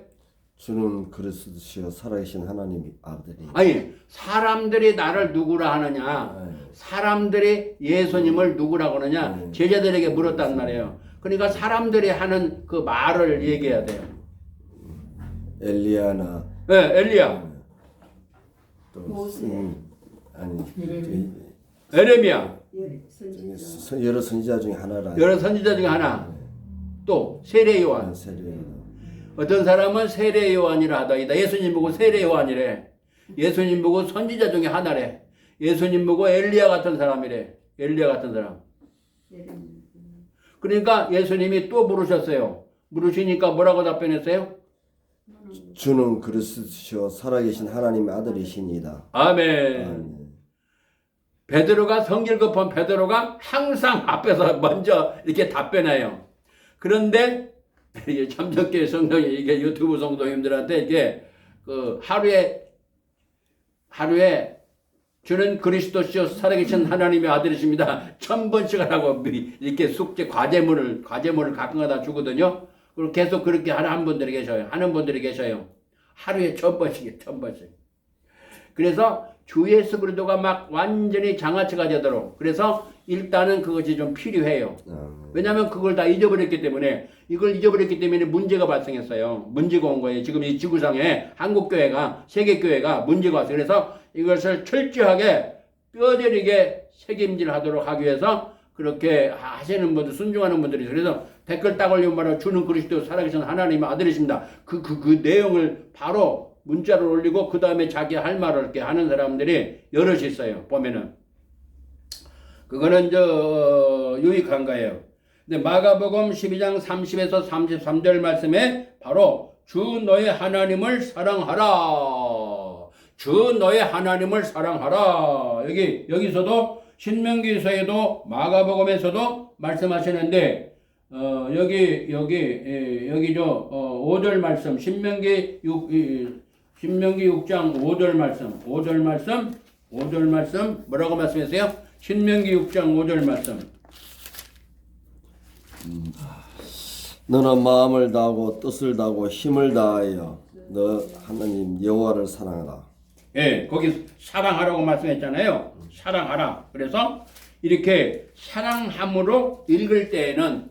[SPEAKER 2] 주는 그리스도시요 살아계신 하나님 아들이.
[SPEAKER 1] 아니, 사람들이 나를 누구라 하느냐? 사람들이 예수님을 누구라고 하느냐? 제자들에게 물었단 말이에요. 그러니까 사람들이 하는 그 말을 얘기해야 돼요.
[SPEAKER 2] 엘리야나.
[SPEAKER 1] 네, 엘리야.
[SPEAKER 2] 또
[SPEAKER 3] 모세.
[SPEAKER 2] 아니
[SPEAKER 1] 에레미야.
[SPEAKER 2] 여러 선지자 중에 하나라.
[SPEAKER 1] 여러 선지자 중에 하나. 또 세례 요한.
[SPEAKER 2] 세례.
[SPEAKER 1] 어떤 사람은 세례 요한이라 하다이다. 예수님 보고 세례 요한이래. 예수님 보고 선지자 중에 하나래. 예수님 보고 엘리야 같은 사람이래. 엘리야 같은 사람. 그러니까 예수님이 또 물으셨어요. 물으시니까 뭐라고 답변했어요?
[SPEAKER 2] 주는 그리스도시요 살아계신 하나님의 아들이시니이다.
[SPEAKER 1] 아멘.
[SPEAKER 2] 아멘.
[SPEAKER 1] 베드로가 성질 급한 베드로가 항상 앞에서 먼저 이렇게 답변해요. 그런데 참석교회 성도님 이게 유튜브 성도님들한테 이게 그 하루에 주는 그리스도시요 살아계신 하나님의 아들이십니다. 1000번씩 하라고 이렇게 숙제 과제문을 가끔가다 주거든요. 그리고 계속 그렇게 하는 분들이 계셔요. 하루에 1000번씩. 그래서 주 예수 그리스도가 막 완전히 장아찌가 되도록 그래서 일단은 그것이 좀 필요해요. 왜냐하면 그걸 다 잊어버렸기 때문에 이걸 잊어버렸기 때문에 문제가 발생했어요. 문제가 온 거예요. 지금 이 지구상에 한국교회가 세계교회가 문제가 왔어요. 그래서 이것을 철저하게 뼈저리게 책임질하도록 하기 위해서 그렇게 하시는 분들 순종하는 분들이 있어요. 그래서 댓글 딱 올리면 바로 주는 그리스도 살아계신 하나님의 아들이십니다. 그 내용을 바로 문자를 올리고 그 다음에 자기 할 말을 이렇게 하는 사람들이 여럿이 있어요. 보면은 그거는 유익한 거예요. 근데 마가복음 12장 30에서 33절 말씀에 바로 주 너의 하나님을 사랑하라. 주 너의 하나님을 사랑하라. 여기서도 신명기서에도 마가복음에서도 말씀하시는데 여기 5절 말씀 신명기 6장 5절 말씀 뭐라고 말씀하세요? 신명기 6장 5절 말씀.
[SPEAKER 2] 너는 마음을 다하고 뜻을 다하고 힘을 다하여 너 하나님 여호와를 사랑하라.
[SPEAKER 1] 예, 거기 사랑하라고 말씀했잖아요. 사랑하라. 그래서 이렇게 사랑함으로 읽을 때에는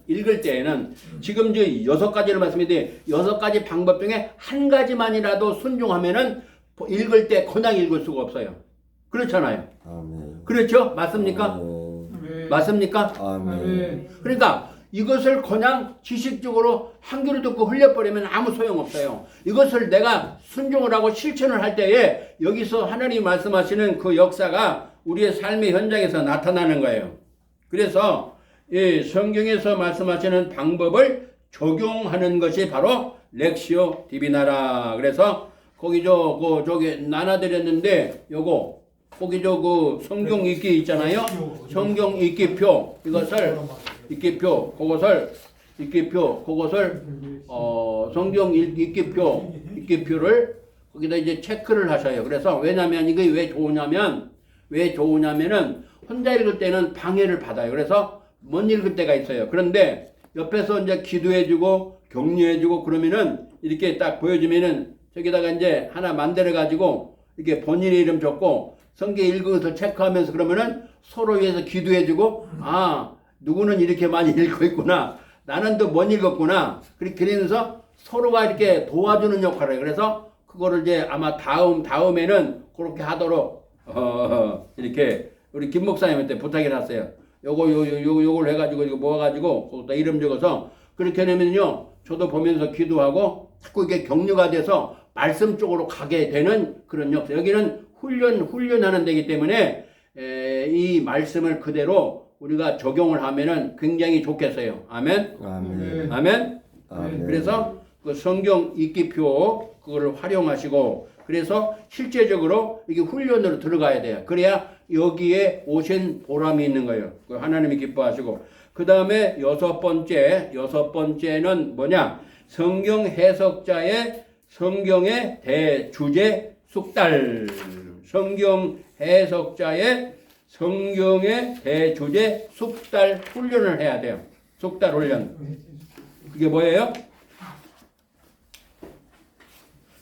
[SPEAKER 1] 지금 저 6가지를 말씀했는데 6가지 방법 중에 한 가지만이라도 순종하면은 읽을 때 그냥 읽을 수가 없어요. 그렇잖아요.
[SPEAKER 2] 아멘.
[SPEAKER 1] 그렇죠? 맞습니까?
[SPEAKER 2] 아멘.
[SPEAKER 1] 맞습니까?
[SPEAKER 2] 아멘.
[SPEAKER 1] 그러니까 이것을 그냥 지식적으로 한 귀로 듣고 흘려버리면 아무 소용없어요. 이것을 내가 순종을 하고 실천을 할 때에 여기서 하나님이 말씀하시는 그 역사가 우리의 삶의 현장에서 나타나는 거예요. 그래서 이 성경에서 말씀하시는 방법을 적용하는 것이 바로 렉시오 디비나라. 그래서 거기 저기 나눠드렸는데 거기 그 성경 읽기 있잖아요. 성경 읽기표 그것을 성경 읽기표를 거기다 이제 체크를 하셔요. 그래서 왜냐면 이게 왜 좋으냐면은 혼자 읽을 때는 방해를 받아요. 그래서 못 읽을 때가 있어요. 그런데 옆에서 이제 기도해주고 격려해주고 그러면은 이렇게 딱 보여주면은 저기다가 이제 하나 만들어가지고 이렇게 본인의 이름 적고 성경 읽어서 체크하면서 그러면은 서로 위해서 기도해주고 누구는 이렇게 많이 읽고 있구나. 나는 또 못 읽었구나. 그러면서 서로가 이렇게 도와주는 역할을 해요. 그래서 그거를 이제 아마 다음에는 그렇게 하도록 이렇게 우리 김 목사님한테 부탁해 놨어요. 요걸 해가지고 이거 모아가지고 거기다 이름 적어서 그렇게 하면요. 저도 보면서 기도하고 자꾸 이게 격려가 돼서 말씀 쪽으로 가게 되는 그런 역사. 여기는 훈련하는 데이기 때문에 이 말씀을 그대로 우리가 적용을 하면은 굉장히 좋겠어요. 아멘.
[SPEAKER 2] 아멘.
[SPEAKER 1] 아멘.
[SPEAKER 2] 아멘.
[SPEAKER 1] 그래서 그 성경 읽기표 그거를 활용하시고 그래서 실제적으로 이게 훈련으로 들어가야 돼요. 그래야 여기에 오신 보람이 있는 거예요. 그 하나님이 기뻐하시고 그 다음에 여섯 번째는 뭐냐? 성경 해석자의 성경의 대주제 숙달. 성경 해석자의 성경의 대주제 숙달 훈련을 해야 돼요. 숙달 훈련. 그게 뭐예요?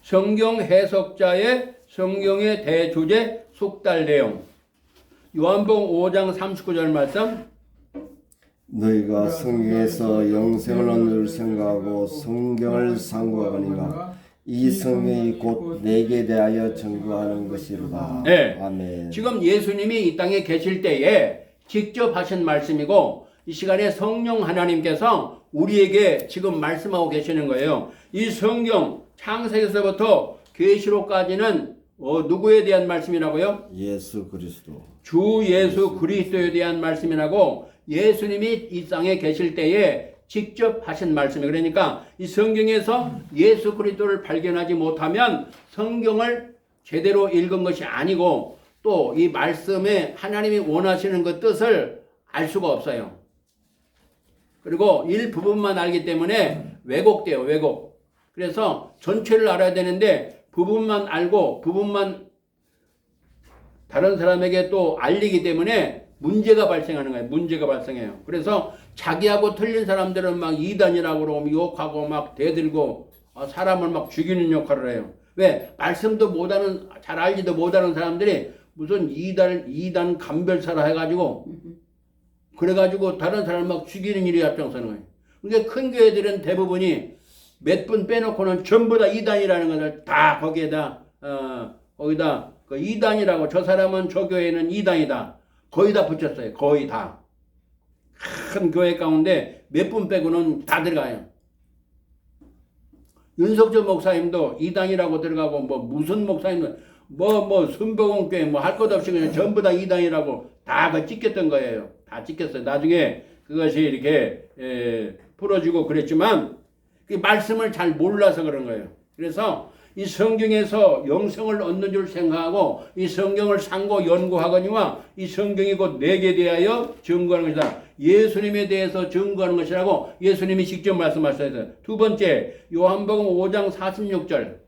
[SPEAKER 1] 성경 해석자의 성경의 대주제 숙달 내용. 요한복음 5장 39절 말씀.
[SPEAKER 2] 너희가 성경에서 영생을 얻는 생각하고 성경을 상고하거니와 이 성경이 곧 내게 대하여 증거하는 것이로다.
[SPEAKER 1] 네.
[SPEAKER 2] 아멘.
[SPEAKER 1] 지금 예수님이 이 땅에 계실 때에 직접 하신 말씀이고 이 시간에 성령 하나님께서 우리에게 지금 말씀하고 계시는 거예요. 이 성경 창세기서부터 계시록까지는 누구에 대한 말씀이라고요?
[SPEAKER 2] 예수 그리스도.
[SPEAKER 1] 주 예수 그리스도에 대한 말씀이라고 예수님이 이 땅에 계실 때에 직접 하신 말씀이에요. 그러니까 이 성경에서 예수 그리스도를 발견하지 못하면 성경을 제대로 읽은 것이 아니고 또 이 말씀에 하나님이 원하시는 그 뜻을 알 수가 없어요. 그리고 일부분만 알기 때문에 왜곡돼요. 왜곡. 그래서 전체를 알아야 되는데 부분만 알고 부분만 다른 사람에게 또 알리기 때문에 문제가 발생하는 거예요. 문제가 발생해요. 그래서 자기하고 틀린 사람들은 막 이단이라고 그러고 욕하고 막 대들고 사람을 막 죽이는 역할을 해요. 왜? 말씀도 못하는, 잘 알지도 못하는 사람들이 무슨 이단 감별사라 해가지고 그래가지고 다른 사람을 막 죽이는 일이 앞장서는 거예요. 그러니까 큰 교회들은 대부분이 몇 분 빼놓고는 전부 다 이단이라는 것을 다 거기다 그 이단이라고, 저 사람은 저 교회는 이단이다, 거의 다 붙였어요. 거의 다. 큰 교회 가운데 몇 분 빼고는 다 들어가요. 윤석철 목사님도 이단이라고 들어가고, 뭐 무슨 목사님도 순복음교회 뭐 할 것 없이 그냥 전부 다 이단이라고 다 그 찍혔던 거예요. 다 찍혔어요. 나중에 그것이 이렇게 풀어지고 그랬지만 그 말씀을 잘 몰라서 그런 거예요. 그래서 이 성경에서 영생을 얻는 줄 생각하고 이 성경을 상고 연구하거니와 이 성경이 곧 내게 대하여 증거하는 것이다. 예수님에 대해서 증거하는 것이라고 예수님이 직접 말씀하셨어요. 두 번째, 요한복음 5장 46절.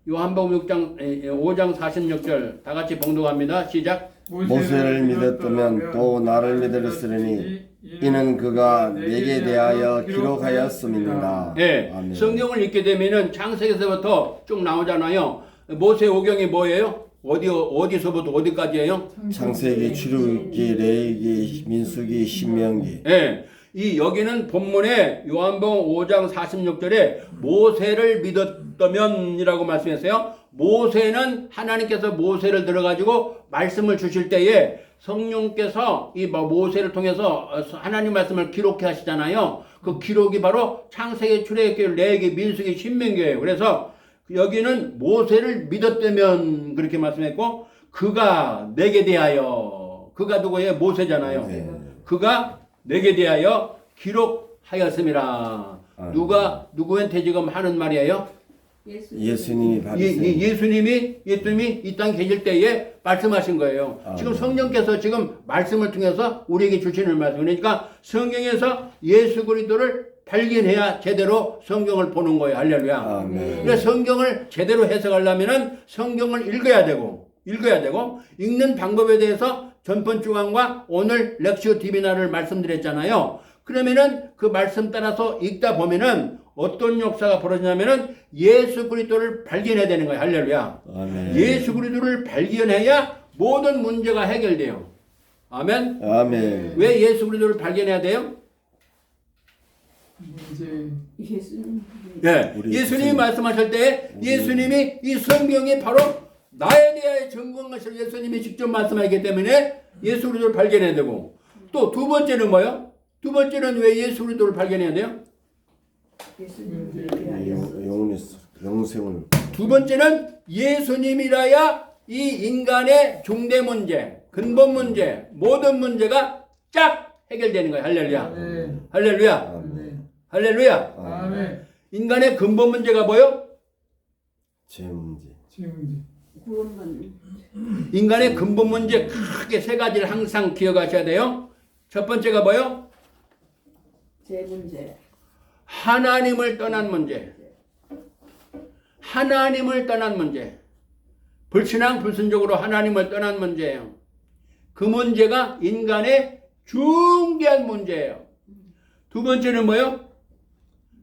[SPEAKER 1] 요한복음 5장 46절 다 같이 봉독합니다. 시작.
[SPEAKER 2] 모세를 믿었다면 또 나를 믿으리니 이는 그가 내게 대하여 기록하였음이니라.
[SPEAKER 1] 네,
[SPEAKER 2] 아멘.
[SPEAKER 1] 성경을 읽게 되면은 창세기서부터 쭉 나오잖아요. 모세 오경이 뭐예요? 어디서부터 어디까지예요?
[SPEAKER 2] 창세기, 출애굽기, 레위기, 민수기, 신명기.
[SPEAKER 1] 네, 이 여기는 본문에 요한복음 5장 46절에 모세를 믿었다면이라고 말씀했어요. 모세는 하나님께서 모세를 들어가지고 말씀을 주실 때에 성령께서 이 모세를 통해서 하나님 말씀을 기록해 하시잖아요. 그 기록이 바로 창세기, 출애굽기, 레위기, 민수기, 신명기예요. 그래서 여기는 모세를 믿었다면 그렇게 말씀했고, 그가 내게 대하여, 그가 누구예요? 모세잖아요.
[SPEAKER 2] 네.
[SPEAKER 1] 그가 내게 대하여 기록하였음이라. 누가 누구한테 지금 하는 말이에요?
[SPEAKER 2] 예수님이 받으세요.
[SPEAKER 1] 예수님이 이 땅에 계실 때에 말씀하신 거예요. 지금 성령께서 지금 말씀을 통해서 우리에게 주시는 말씀. 그러니까 성경에서 예수 그리스도를 발견해야 제대로 성경을 보는 거예요. 할렐루야. 그래서 성경을 제대로 해석하려면은 성경을 읽어야 되고 읽는 방법에 대해서 전번 주간과 오늘 렉시오 디비나를 말씀드렸잖아요. 그러면은 그 말씀 따라서 읽다 보면은 어떤 역사가 벌어지냐면은 예수 그리스도를 발견해야 되는 거예요. 할렐루야.
[SPEAKER 2] 아멘.
[SPEAKER 1] 예수 그리스도를 발견해야 모든 문제가 해결돼요. 아멘.
[SPEAKER 2] 아멘.
[SPEAKER 1] 왜 예수 그리스도를 발견해야 돼요?
[SPEAKER 3] 예수님.
[SPEAKER 1] 네. 예수님이 말씀하실 때 예수님이 이 성경이 바로 나에 대하여 증거한 것을 예수님이 직접 말씀하기 때문에 예수 그리스도를 발견해야 되고, 또 두 번째는 뭐요? 두 번째는 왜 예수 그리스도를 발견해야 돼요?
[SPEAKER 2] 영생을.
[SPEAKER 1] 두 번째는 예수님이라야 이 인간의 중대 문제, 근본 문제, 모든 문제가 쫙 해결되는 거예요. 할렐루야.
[SPEAKER 4] 아멘.
[SPEAKER 1] 할렐루야.
[SPEAKER 4] 아멘.
[SPEAKER 1] 할렐루야.
[SPEAKER 4] 아멘.
[SPEAKER 1] 인간의 근본 문제가 뭐요?
[SPEAKER 2] 죄 문제.
[SPEAKER 4] 지금
[SPEAKER 3] 구원받는.
[SPEAKER 1] 인간의 근본 문제 크게 세 가지를 항상 기억하셔야 돼요. 첫 번째가 뭐요?
[SPEAKER 3] 제 문제.
[SPEAKER 1] 하나님을 떠난 문제. 하나님을 떠난 문제. 불신앙 불순종으로 하나님을 떠난 문제예요. 그 문제가 인간의 중대한 문제예요. 두 번째는 뭐요?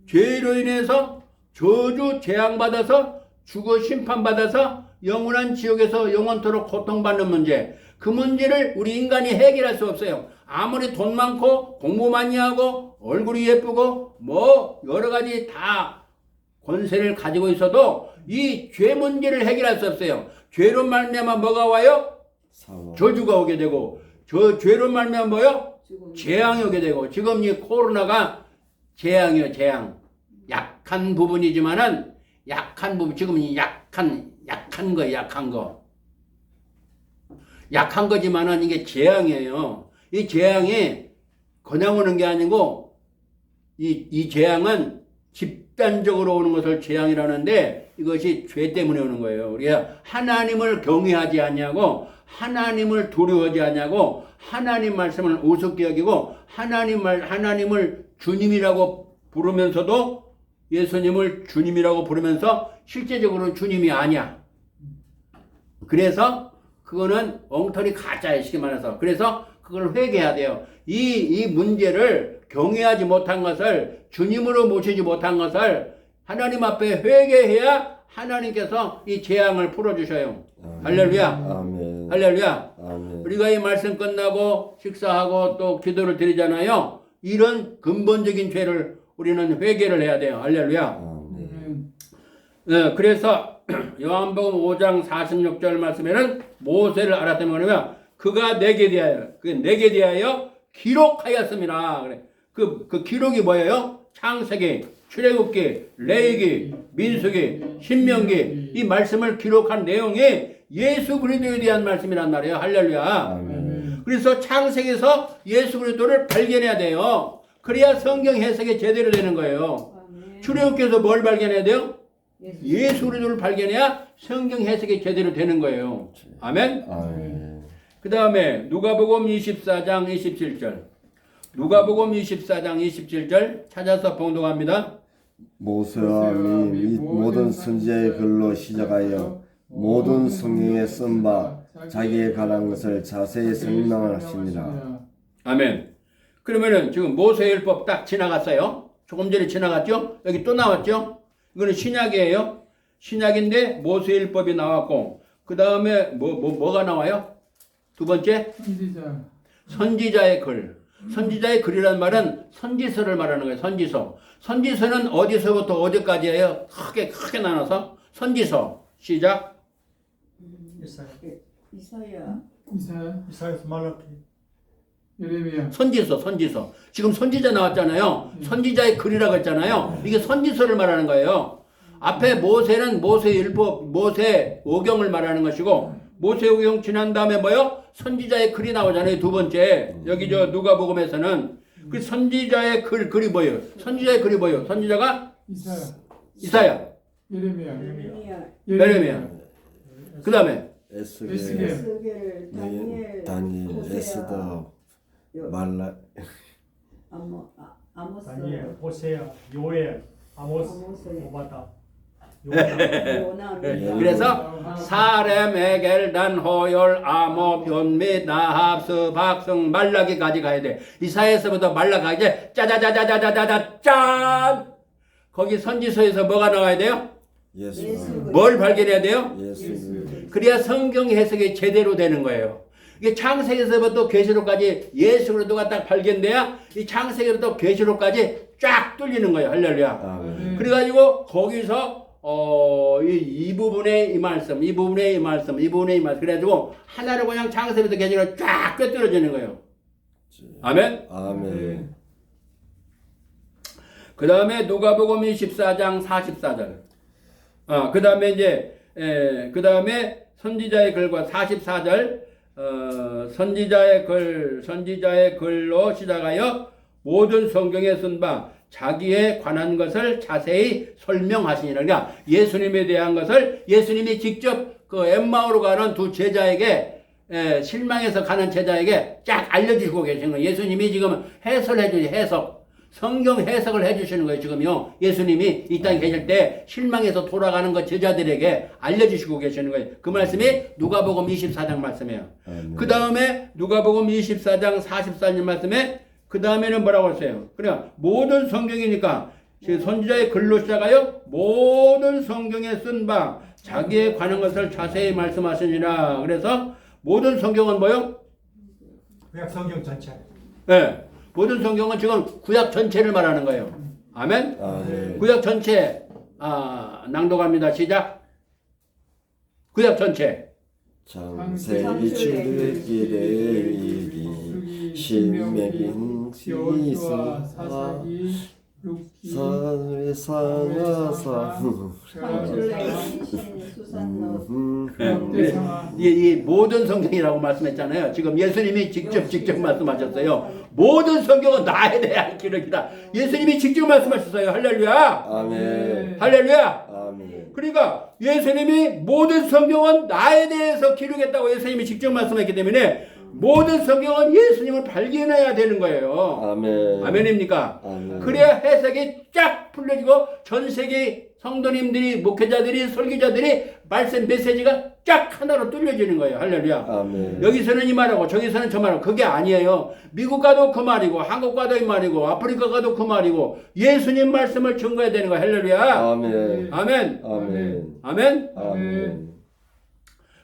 [SPEAKER 1] 죄로 인해서 저주 재앙받아서 죽어 심판받아서 영원한 지옥에서 영원토록 고통받는 문제. 그 문제를 우리 인간이 해결할 수 없어요. 아무리 돈 많고 공부 많이 하고 얼굴이 예쁘고 뭐 여러 가지 다 권세를 가지고 있어도 이 죄 문제를 해결할 수 없어요. 죄로 말미암아 뭐가 와요?
[SPEAKER 2] 사망.
[SPEAKER 1] 저주가 오게 되고, 저 죄로 말미암아 뭐요?
[SPEAKER 3] 죽음.
[SPEAKER 1] 재앙이 오게 되고, 지금 이 코로나가 재앙이요, 재앙. 약한 부분이지만은 약한 부분, 지금 약한 거예요, 약한 거. 약한 거지만은 이게 재앙이에요. 이 재앙이 그냥 오는 게 아니고 이 재앙은 집단적으로 오는 것을 재앙이라는데 이것이 죄 때문에 오는 거예요. 우리가 하나님을 경외하지 않냐고, 하나님을 두려워하지 않냐고, 하나님 말씀을 우습게 여기고 하나님을 주님이라고 부르면서도 예수님을 주님이라고 부르면서 실제적으로 주님이 아니야. 그래서 그거는 엉터리 가짜예요, 쉽게 말해서. 그래서 그걸 회개해야 돼요. 이 문제를 경외하지 못한 것을, 주님으로 모시지 못한 것을 하나님 앞에 회개해야 하나님께서 이 재앙을 풀어주셔요. 할렐루야.
[SPEAKER 2] 아멘.
[SPEAKER 1] 할렐루야.
[SPEAKER 2] 아멘.
[SPEAKER 1] 우리가 이 말씀 끝나고 식사하고 또 기도를 드리잖아요. 이런 근본적인 죄를 우리는 회개를 해야 돼요. 할렐루야.
[SPEAKER 2] 아멘.
[SPEAKER 1] 네, 그래서 요한복음 5장 46절 말씀에는 모세를 알았다는 뭐냐면 그가 내게 대하여 기록하였습니다. 그래. 그 기록이 뭐예요? 창세기, 출애굽기, 레위기, 민수기, 신명기 이 말씀을 기록한 내용이 예수 그리스도에 대한 말씀이란 말이에요. 할렐루야.
[SPEAKER 2] 아멘.
[SPEAKER 1] 그래서 창세기에서 예수 그리스도를 발견해야 돼요. 그래야 성경 해석이 제대로 되는 거예요.
[SPEAKER 3] 아멘.
[SPEAKER 1] 출애굽기에서 뭘 발견해야 돼요?
[SPEAKER 3] 예수.
[SPEAKER 1] 예수 그리스도를 발견해야 성경 해석이 제대로 되는 거예요. 아멘.
[SPEAKER 2] 아멘.
[SPEAKER 1] 그 다음에 누가복음 24장 27절. 누가복음 24장 27절 찾아서 봉독합니다.
[SPEAKER 2] 모세와 및 모든 선지자의 글로 시작하여 모든 성경에 쓴 바 자기에 관한 것을 자세히 설명을 하십니다.
[SPEAKER 1] 아멘. 그러면은 지금 모세율법 딱 지나갔어요. 조금 전에 지나갔죠? 여기 또 나왔죠? 이거는 신약이에요. 신약인데 모세율법이 나왔고 그 다음에 뭐가 나와요? 두 번째
[SPEAKER 4] 선지자.
[SPEAKER 1] 선지자의 글. 선지자의 글이란 말은 선지서를 말하는 거예요. 선지서. 선지서는 어디서부터 어디까지예요? 크게 나눠서 선지서. 시작.
[SPEAKER 3] 이사야.
[SPEAKER 4] 이사야서 말라키. 예레미야.
[SPEAKER 1] 선지서. 지금 선지자 나왔잖아요. 선지자의 글이라고 했잖아요. 이게 선지서를 말하는 거예요. 앞에 모세는 모세율법, 모세오경을 말하는 것이고 모세오경 지난 다음에 뭐요? 선지자의 글이 나오잖아요. 두 번째. 여기 저 누가복음에서는 그 선지자의 글이 뭐예요? 선지자의 글이 뭐예요? 선지자가 이사야,
[SPEAKER 4] 예레미야.
[SPEAKER 1] 예레미야. 그 다음에
[SPEAKER 2] 에스겔,
[SPEAKER 3] 에스겔,
[SPEAKER 2] 다니엘, 에스더, 말라,
[SPEAKER 3] 아모스,
[SPEAKER 5] 다니엘, 호세야, 요엘, 아모스,
[SPEAKER 3] 아모스.
[SPEAKER 5] 오바다.
[SPEAKER 3] 요나.
[SPEAKER 1] 그래서 사렘, 에겔, 단, 호열, 아모, 변미, 나합스, 박성, 말라기까지 가야 돼. 이사야에서부터 말라기까지 짜자자자자자자자 짠! 거기 선지서에서 뭐가 나와야 돼요?
[SPEAKER 2] 예수,
[SPEAKER 1] 뭘 발견해야 돼요?
[SPEAKER 2] 예수,
[SPEAKER 1] 그래야 성경 해석이 제대로 되는 거예요. 이게 창세기에서부터 계시록까지 예수 그리스도가 딱 발견돼야 이 창세기부터 계시록까지 쫙 뚫리는 거예요. 할렐루야.
[SPEAKER 2] 아멘.
[SPEAKER 1] 그래가지고 거기서 이 부분에 이 말씀, 이 부분에 이 말씀, 이 부분에 이 말씀. 그래가지고 하나로 그냥 창세기부터 계시록 쫙 꿰뚫어지는 거예요. 아멘.
[SPEAKER 2] 아멘.
[SPEAKER 1] 그 다음에 누가복음 24장 44절. 그 다음에 이제 그 다음에 선지자의 글과 44절. 선지자의 글로 시작하여 모든 성경에 쓴 바 자기에 관한 것을 자세히 설명하시니라. 그러니까 예수님에 대한 것을 예수님이 직접 그 엠마오로 가는 두 제자에게 실망해서 가는 제자에게 쫙 알려주시고 계시는 거예요. 예수님이 지금 해석. 성경 해석을 해주시는 거예요. 지금요. 예수님이 이 땅에 계실 때 실망해서 돌아가는 것 제자들에게 알려주시고 계시는 거예요. 그 말씀이 누가복음 24장 말씀이에요. 그 다음에 누가복음 24장 44절 말씀에 그 다음에는 뭐라고 했어요? 그러니까 모든 성경이니까 선지자의 글로 시작하여 모든 성경에 쓴 바 자기에 관한 것을 자세히 말씀하시니라. 그래서 모든 성경은 뭐요?
[SPEAKER 5] 구약 성경 전체.
[SPEAKER 1] 네. 모든 성경은 지금 구약 전체를 말하는 거예요. 아멘?
[SPEAKER 2] 아멘.
[SPEAKER 1] 구약 전체 낭독합니다. 시작. 구약 전체.
[SPEAKER 2] 창세기 출애굽기 레위기 신명기
[SPEAKER 4] 여호수아,
[SPEAKER 2] 히스기야
[SPEAKER 4] 사사기,
[SPEAKER 2] 상하사
[SPEAKER 1] 이 모든 성경이라고 말씀했잖아요. 지금 예수님이 직접 말씀하셨어요. 모든 성경은 나에 대한 기록이다. 예수님이 직접 말씀하셨어요. 할렐루야.
[SPEAKER 2] 아멘.
[SPEAKER 1] 할렐루야.
[SPEAKER 2] 아멘.
[SPEAKER 1] 그러니까 예수님이 모든 성경은 나에 대해서 기록했다고 예수님이 직접 말씀했기 때문에 모든 성경은 예수님을 발견해야 되는 거예요.
[SPEAKER 2] 아멘.
[SPEAKER 1] 아멘입니까?
[SPEAKER 2] 아멘.
[SPEAKER 1] 그래야 해석이 쫙 풀려지고 전 세계 성도님들이, 목회자들이, 설교자들이 말씀 메시지가 쫙 하나로 뚫려지는 거예요. 할렐루야.
[SPEAKER 2] 아멘.
[SPEAKER 1] 여기서는 이 말하고 저기서는 저 말하고 그게 아니에요. 미국 가도 그 말이고 한국 가도 이 말이고 아프리카 가도 그 말이고 예수님 말씀을 증거해야 되는 거예요. 할렐루야.
[SPEAKER 2] 아멘.
[SPEAKER 1] 아멘.
[SPEAKER 2] 아멘.
[SPEAKER 1] 아멘.
[SPEAKER 2] 아멘.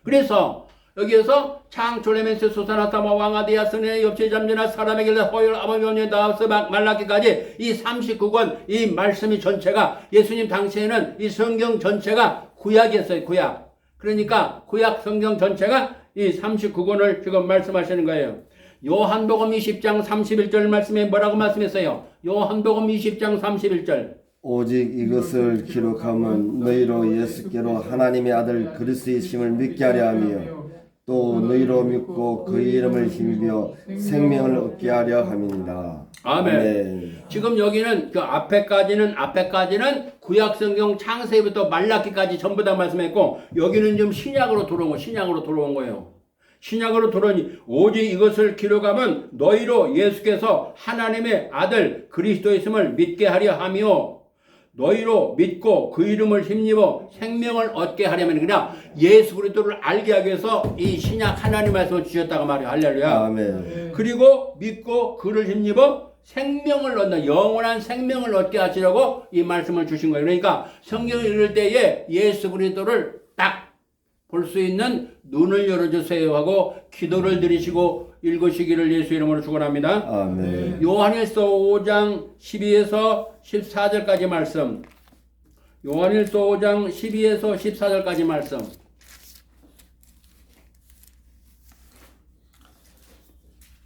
[SPEAKER 1] 그래서 여기에서 창조레멘스 수사나타마 왕아디아스네 옆치 잠재나 사람에게 허열 아버지원에 다우스 말라기까지 이 39권 이 말씀이 전체가 예수님 당시에는 이 성경 전체가 구약이었어요. 구약. 그러니까 구약 성경 전체가 이 39권을 지금 말씀하시는 거예요. 요한복음 20장 31절 말씀에 뭐라고 말씀했어요? 요한복음 20장 31절.
[SPEAKER 2] 오직 이것을 기록하면 너희로 예수께로 하나님의 아들 그리스도이심을 믿게 하려 하며 또 너희로 믿고 그 이름을 힘입어 생명을 얻게 하려 함이니라.
[SPEAKER 1] 아멘.
[SPEAKER 2] 아멘.
[SPEAKER 1] 지금 여기는 그 앞에까지는 구약성경 창세기부터 말라기까지 전부 다 말씀했고 여기는 좀 신약으로 들어온 거예요. 신약으로 들어오니 오직 이것을 기록하면 너희로 예수께서 하나님의 아들 그리스도이심을 믿게 하려 하며 너희로 믿고 그 이름을 힘입어 생명을 얻게 하려면 그냥 예수 그리스도를 알게 하기 위해서 이 신약 하나님 말씀을 주셨다고 말이에요. 할렐루야.
[SPEAKER 2] 아멘.
[SPEAKER 1] 그리고 믿고 그를 힘입어 생명을 얻는 영원한 생명을 얻게 하시려고 이 말씀을 주신 거예요. 그러니까 성경을 읽을 때에 예수 그리스도를 딱 볼 수 있는 눈을 열어주세요 하고 기도를 드리시고 읽으시기를 예수 이름으로 축원합니다.
[SPEAKER 2] 아멘.
[SPEAKER 1] 요한일서 5장 12에서 14절까지 말씀. 요한일서 5장 12에서 14절까지 말씀.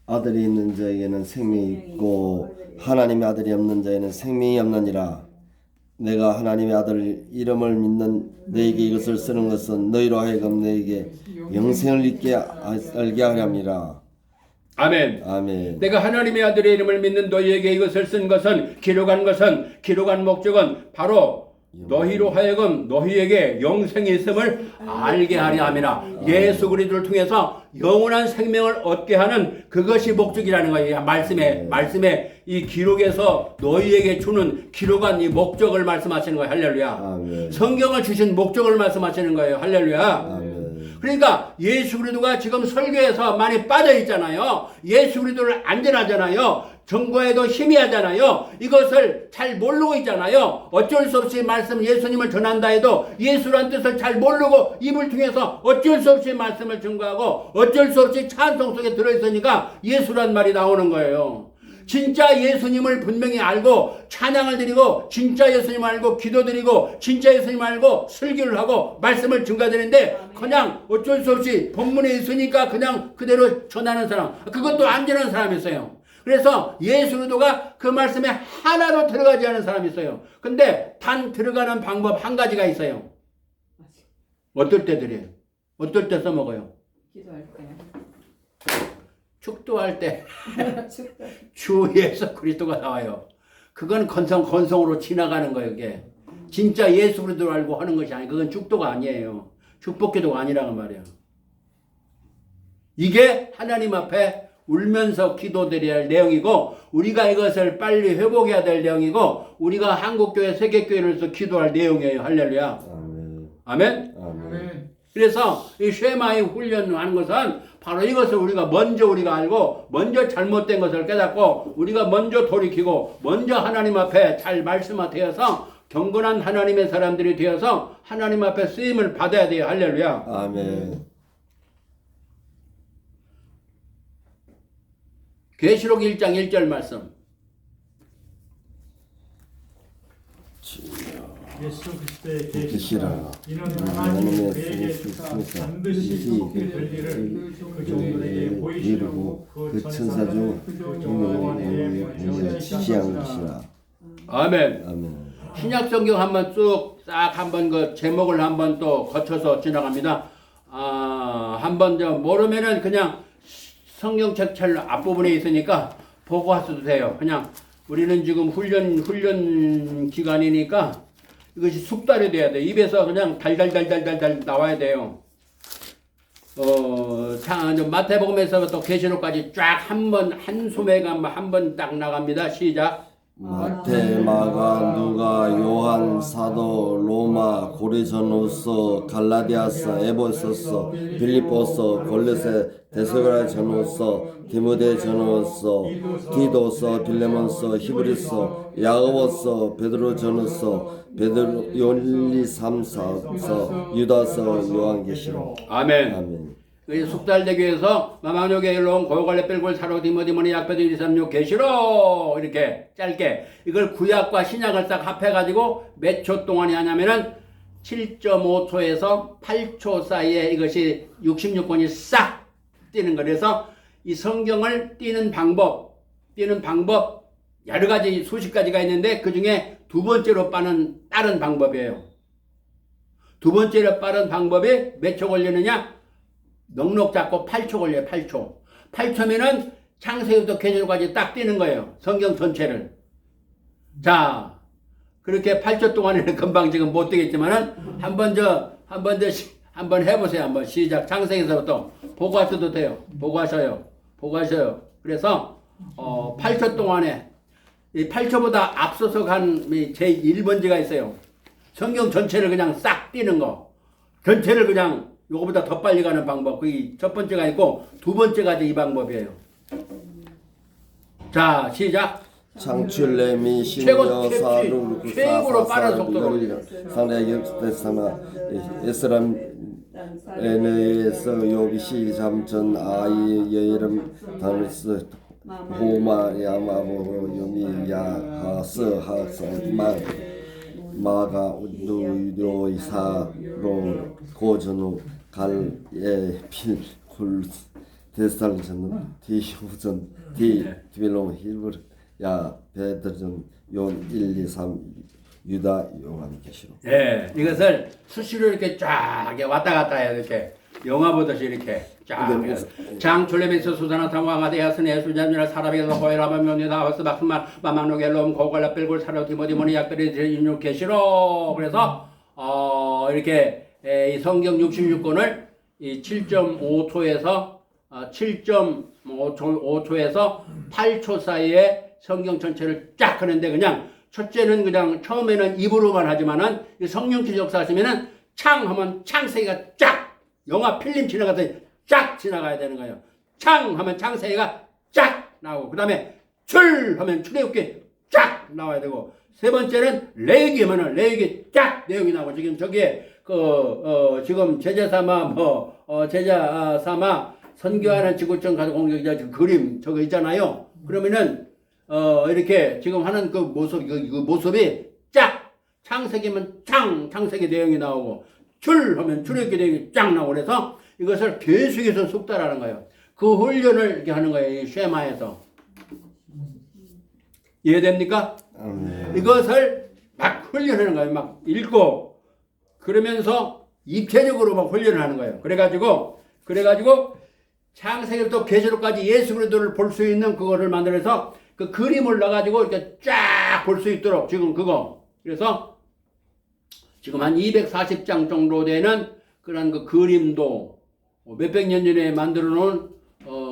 [SPEAKER 2] 아들이 있는 자에게는 생명이 있고 하나님의 아들이 없는 자에는 생명이 없느니라. 내가 하나님의 아들 이름을 믿는 너에게 이것을 쓰는 것은 너희로 하여금 너에게 영생을 잊게 알게 하려 함이라.
[SPEAKER 1] 아멘.
[SPEAKER 2] 아멘.
[SPEAKER 1] 내가 하나님의 아들의 이름을 믿는 너희에게 이것을 쓴 것은 기록한 목적은 바로 너희로 하여금 너희에게 영생이 있음을 알게 하려 함이라. 예수 그리스도를 통해서 영원한 생명을 얻게 하는 그것이 목적이라는 거예요. 말씀에 이 기록에서 너희에게 주는 기록한 이 목적을 말씀하시는 거예요. 할렐루야.
[SPEAKER 2] 아멘.
[SPEAKER 1] 성경을 주신 목적을 말씀하시는 거예요. 할렐루야.
[SPEAKER 2] 아멘.
[SPEAKER 1] 그러니까 예수 그리스도가 지금 설교에서 많이 빠져 있잖아요. 예수 그리스도를 안전하잖아요. 정거에도 희미하잖아요. 이것을 잘 모르고 있잖아요. 어쩔 수 없이 말씀 예수님을 전한다 해도 예수란 뜻을 잘 모르고 입을 통해서 어쩔 수 없이 말씀을 증거하고 어쩔 수 없이 찬송 속에 들어있으니까 예수란 말이 나오는 거예요. 진짜 예수님을 분명히 알고 찬양을 드리고 진짜 예수님 알고 기도드리고 진짜 예수님 알고 설교를 하고 말씀을 증거드리는데 그냥 어쩔 수 없이 본문에 있으니까 그냥 그대로 전하는 사람, 그것도 안 되는 사람이 있어요. 그래서 예수 그리스도가 그 말씀에 하나도 들어가지 않은 사람이 있어요. 근데 단 들어가는 방법 한 가지가 있어요. 어떨 때 드려요? 어떨 때 써먹어요?
[SPEAKER 3] 기도할 거야.
[SPEAKER 1] 축도할 때 주 예수 그리스도가 나와요. 그건 건성으로 지나가는 거예요. 그게 진짜 예수 그리스도를 알고 하는 것이 아니에요. 그건 축도가 아니에요. 축복기도가 아니라고 말이에요. 이게 하나님 앞에 울면서 기도드려야 할 내용이고 우리가 이것을 빨리 회복해야 될 내용이고 우리가 한국교회 세계교회로서 기도할 내용이에요. 할렐루야.
[SPEAKER 2] 아멘.
[SPEAKER 1] 아멘.
[SPEAKER 4] 아멘.
[SPEAKER 1] 그래서 이 쉐마의 훈련하는 것은 바로 이것을 우리가 알고 먼저 잘못된 것을 깨닫고 우리가 먼저 돌이키고 먼저 하나님 앞에 잘 말씀하되어서 경건한 하나님의 사람들이 되어서 하나님 앞에 쓰임을 받아야 돼요. 할렐루야.
[SPEAKER 2] 아멘.
[SPEAKER 1] 계시록 1장 1절 말씀.
[SPEAKER 5] 예수 그리스도의
[SPEAKER 2] 계시라.
[SPEAKER 5] 계시라. 이는 하나님이 그에게 주사 반드시 속히 될 일을 그 종들에게 보이시려고 그 천사 중 그 종들에게 보여 지시한 것이라.
[SPEAKER 1] 아멘.
[SPEAKER 2] 아멘.
[SPEAKER 1] 신약 성경 한번 싹 한번 그 제목을 한번 또 거쳐서 지나갑니다. 한번 저 모르면은 그냥 성경책 잘 앞부분에 있으니까 보고 하셔도 돼요. 그냥 우리는 지금 훈련 기간이니까 이것이 숙달이 돼야 돼. 입에서 그냥 달달달달달달 나와야 돼요. 마태복음에서부터 계시록까지 쫙 한 소매가 한 번 딱 나갑니다. 시작.
[SPEAKER 2] 마태, 마가, 누가, 요한, 사도, 로마, 고린도전후서, 갈라디아서, 에베소서, 빌립보서, 골로새, 데살로니가 전후서, 디모데 전후서, 디도서, 빌레몬서, 히브리서, 야고보서, 베드로 전후서, 베드로 요한일서, 삼사서, 유다서, 요한계시록.
[SPEAKER 1] 아멘.
[SPEAKER 2] 아멘.
[SPEAKER 1] 숙달되기 위해서 마망요게 일론 고요관례 뺄골 사로 디모디모니 약배도 136 계시록 이렇게 짧게 이걸 구약과 신약을 딱 합해가지고 몇 초 동안이 하냐면은 7.5초에서 8초 사이에 이것이 66권이 싹 뛰는 거. 그래서 이 성경을 뛰는 방법 여러 가지 수십 가지가 있는데 그 중에 두 번째로 빠른 방법이에요. 두 번째로 빠른 방법이 몇 초 걸리느냐? 넉넉 잡고 8초 걸려요. 8초. 8초면은 창세기부터 계시록까지 딱 뛰는 거예요. 성경 전체를. 자, 그렇게 8초 동안에는 금방 지금 못 뛰겠지만은 한번 해보세요. 한번 시작. 창세기에서부터 보고 하셔도 돼요. 보고 하셔요. 그래서 8초 동안에 이 8초보다 앞서서 간 제 1번지가 있어요. 성경 전체를 그냥 싹 뛰는 거. 전체를 그냥 요거보다 더 빨리 가는 방법. 그게 첫 번째가 있고 두 번째가 이 방법이에요. 자, 시작.
[SPEAKER 2] 창출레미 신여 사루
[SPEAKER 1] 최고로 빠른 속도로
[SPEAKER 2] 상대 역대사마 에스람 에네에서 요비시 잠전 아이 여이름 다르스 호마 야마보 요미야 하스 하스마 마가 우두요이사로 고전우 갈예 필쿨 데살전 디후전 디빌로 힐버 야 베드전 용 1, 2, 3 유다 요한계시록.
[SPEAKER 1] 예, 이것을 수시로 이렇게 쫙 왔다 갔다 해요. 이렇게 영화 보듯이 이렇게 쫙. 장출레면서 수사나 탐왕하대야스네 수잔이라 사람에게서 호에라마 명리다 허스 박스만 마망노겔롬 고갈라 뺄골 사로 디모디모니 약들이 인육 계시록. 그래서 이렇게 이 성경 66권을 이 7.5초에서 7.5초에서 8초 사이에 성경 전체를 쫙 하는데 그냥 첫째는 그냥 처음에는 입으로만 하지만은 성령께 역사하시면은 창 하면 창세기가 쫙 영화 필름 지나가듯이 쫙 지나가야 되는 거예요. 창 하면 창세기가 쫙 나오고 그다음에 출 하면 출애굽기 쫙 나와야 되고 세 번째는 레위기 하면은 레위기 쫙 내용이 나오고 지금 저기에 지금 제자 삼아 선교하는 지구촌 가족 공격자 그림 저거 있잖아요. 그러면은 이렇게 지금 하는 그 모습이 쫙 창세기면 창세기 내용이 나오고 출 하면 출애굽기 내용이 쫙 나오고 그래서 이것을 계속해서 숙달하는 거예요. 그 훈련을 이렇게 하는 거예요. 이 쉐마에서. 이해됩니까? 이것을 막 훈련하는 거예요. 막 읽고 그러면서 입체적으로 막 훈련을 하는 거예요. 그래가지고 창세기부터 계시록까지 예수 그리스도를 볼 수 있는 그거를 만들어서 그 그림을 넣어가지고 이렇게 쫙 볼 수 있도록 지금 그거. 그래서 지금 한 240장 정도 되는 그런 그 그림도 몇백 년 전에 만들어 놓은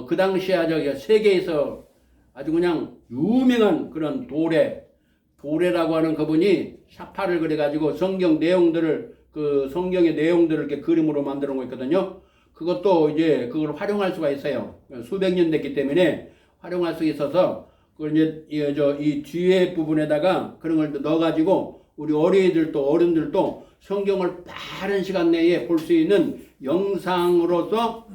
[SPEAKER 1] 그 당시에 저기 세계에서 아주 그냥 유명한 그런 도래라고 하는 그분이 샤파를 그래가지고 성경 내용들을 그 성경의 내용들을 이렇게 그림으로 만들어 놓은 거 있거든요. 그것도 이제 그걸 활용할 수가 있어요. 수백 년 됐기 때문에 활용할 수 있어서 그걸 이제 이 뒤에 부분에다가 그런 걸 넣어가지고 우리 어린이들도 어른들도 성경을 빠른 시간 내에 볼 수 있는 영상으로서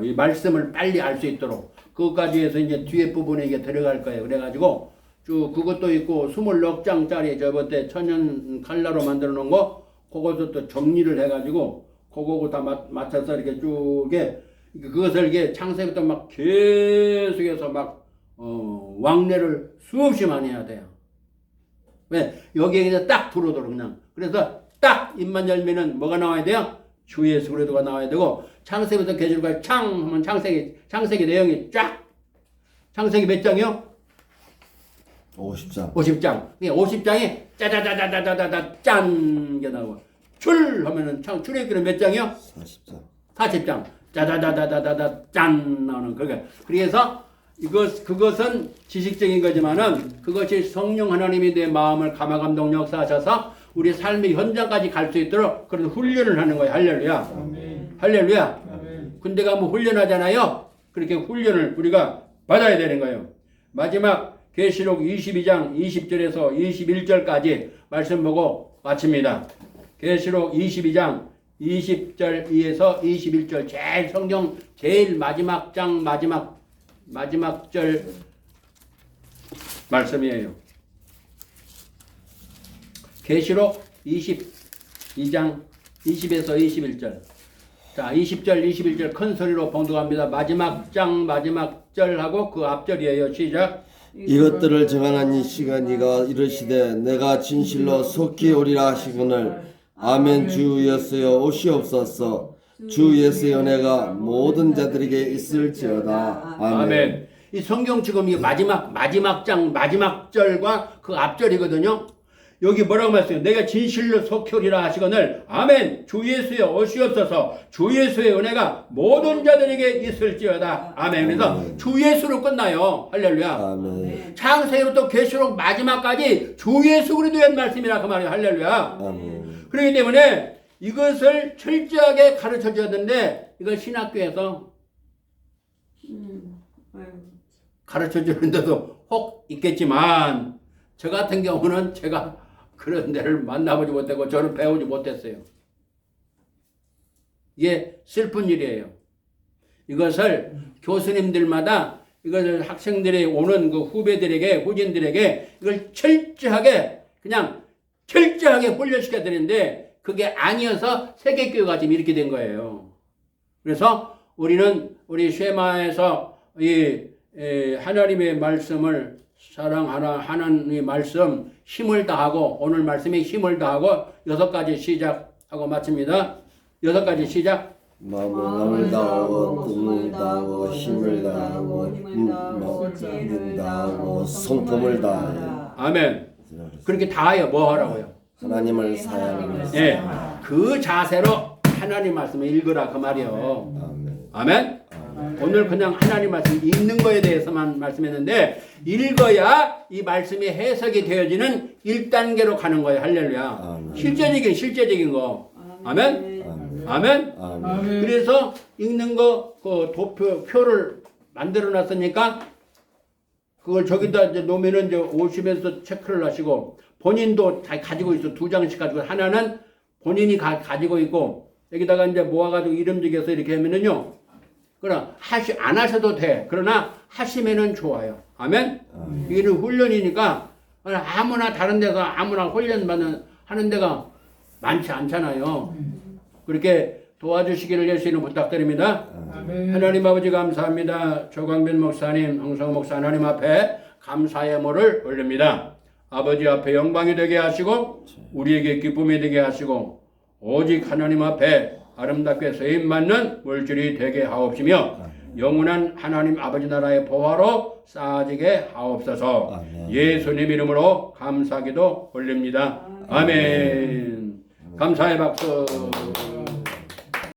[SPEAKER 1] 이 말씀을 빨리 알 수 있도록 그것까지 해서 이제 뒤에 부분에 이게 들어갈 거예요. 그래가지고 쭉 그것도 있고 20넉장짜리 저번에 천연 칼라로 만들어 놓은 거 그것도 또 정리를 해가지고 그거고 다 맞춰서 이렇게 쭉 그것을 이게 창세부터 막 계속해서 막 왕래를 수없이 많이 해야 돼요. 왜? 여기에 그냥 딱 들어오도록 그냥. 그래서 딱 입만 열면은 뭐가 나와야 돼요? 주 예수 그리스도가 나와야 되고 창세기부터 계시록까지 창 하면 창세기 내용이 쫙. 창세기 몇 장이요?
[SPEAKER 2] 50장.
[SPEAKER 1] 50장. 50장에 짜자자자자자자 짠 게 나오고 출 하면은 출애굽기는 몇 장이요?
[SPEAKER 2] 40장.
[SPEAKER 1] 40장. 짜자자자자자 짠 나오는 그게. 그래서 그것은 지식적인 거지만은 그것이 성령 하나님이 내 마음을 감화감동 역사하셔서 우리 삶의 현장까지 갈 수 있도록 그런 훈련을 하는 거예요. 할렐루야.
[SPEAKER 4] 아멘.
[SPEAKER 1] 할렐루야.
[SPEAKER 4] 아멘.
[SPEAKER 1] 군대 가면 훈련하잖아요. 그렇게 훈련을 우리가 받아야 되는 거예요. 마지막 계시록 22장 20절에서 21절까지 말씀 보고 마칩니다. 계시록 22장 20절에서 21절 제일 성경 제일 마지막 장 마지막 절 말씀이에요. 계시록 22장 20에서 21절. 자, 20절, 21절 큰 소리로 봉독합니다. 마지막 장, 마지막 절하고 그 앞절이에요. 시작.
[SPEAKER 2] 이것들을 정하는 이 시간이가 이르시되 내가 진실로 속히 오리라 하시거늘 아멘. 주 예수여 오시옵소서. 주 예수의 은혜가 모든 자들에게 있을지어다. 아멘.
[SPEAKER 1] 아멘. 이 성경 지금 이 마지막 장, 마지막 절과 그 앞절이거든요. 여기 뭐라고 말씀해요? 내가 진실로 속히 오리라 하시거늘 아멘. 주 예수여 오시옵소서. 주 예수의 은혜가 모든 자들에게 있을지어다. 아멘. 그래서
[SPEAKER 2] 아멘.
[SPEAKER 1] 주 예수로 끝나요. 할렐루야.
[SPEAKER 2] 아멘.
[SPEAKER 1] 창세기부터 계시록 마지막까지 주 예수 그리스도의 말씀이라 그 말이에요. 할렐루야.
[SPEAKER 2] 아멘.
[SPEAKER 1] 그렇기 때문에 이것을 철저하게 가르쳐 줘야 되는데 이걸 신학교에서
[SPEAKER 3] 아이고.
[SPEAKER 1] 가르쳐 주는데도 혹 있겠지만 저 같은 경우는 제가 그런 데를 만나보지 못하고 저는 배우지 못했어요. 이게 슬픈 일이에요. 이것을 교수님들마다 이것을 학생들이 오는 그 후배들에게 후진들에게 이걸 철저하게 훈련시켜야 되는데 그게 아니어서 세계교회가 지금 이렇게 된 거예요. 그래서 우리는 우리 쉐마에서 하나님의 말씀을 하나님의 말씀 힘을 다하고 오늘 말씀에 힘을 다하고 6가지 시작하고 마칩니다. 6가지 시작.
[SPEAKER 2] 마음을 다하고 뜻을 다하고 힘을 다하고 힘을 다하고 성품을 다하여.
[SPEAKER 1] 아멘. 그렇게 다하여 뭐 하라고요?
[SPEAKER 2] 하나님을 사랑하는
[SPEAKER 1] 예, 그 자세로 하나님 말씀을 읽으라 그 말이요.
[SPEAKER 2] 아멘.
[SPEAKER 1] 아멘. 오늘 그냥 하나님 말씀 읽는 거에 대해서만 말씀했는데 읽어야 이 말씀이 해석이 되어지는 1단계로 가는 거예요. 할렐루야.
[SPEAKER 2] 아멘.
[SPEAKER 1] 실제적인 거. 아멘. 아멘.
[SPEAKER 2] 아멘.
[SPEAKER 1] 그래서 읽는 거 그 표를 만들어 놨으니까 그걸 저기다 이제 놓으면은 이제 오시면서 체크를 하시고 본인도 다 가지고 있어. 2장씩 가지고 하나는 본인이 가지고 있고 여기다가 이제 모아가지고 이름 적여서 이렇게 하면은요. 그러나 안 하셔도 돼. 그러나 하시면은 좋아요. 아멘. 이게 훈련이니까 아무나 다른 데서 아무나 훈련 하는 데가 많지 않잖아요. 그렇게 도와주시기를 예수님 부탁드립니다.
[SPEAKER 4] 아멘.
[SPEAKER 1] 하나님 아버지 감사합니다. 조광빈 목사님, 홍성호 목사 하나님 앞에 감사의 모를 올립니다. 아버지 앞에 영광이 되게 하시고 우리에게 기쁨이 되게 하시고 오직 하나님 앞에 아름답게 세임받는 물질이 되게 하옵시며 영원한 하나님 아버지 나라의 보화로 쌓아지게 하옵소서.
[SPEAKER 2] 아멘.
[SPEAKER 1] 예수님 이름으로 감사기도 올립니다. 아멘. 감사의 박수.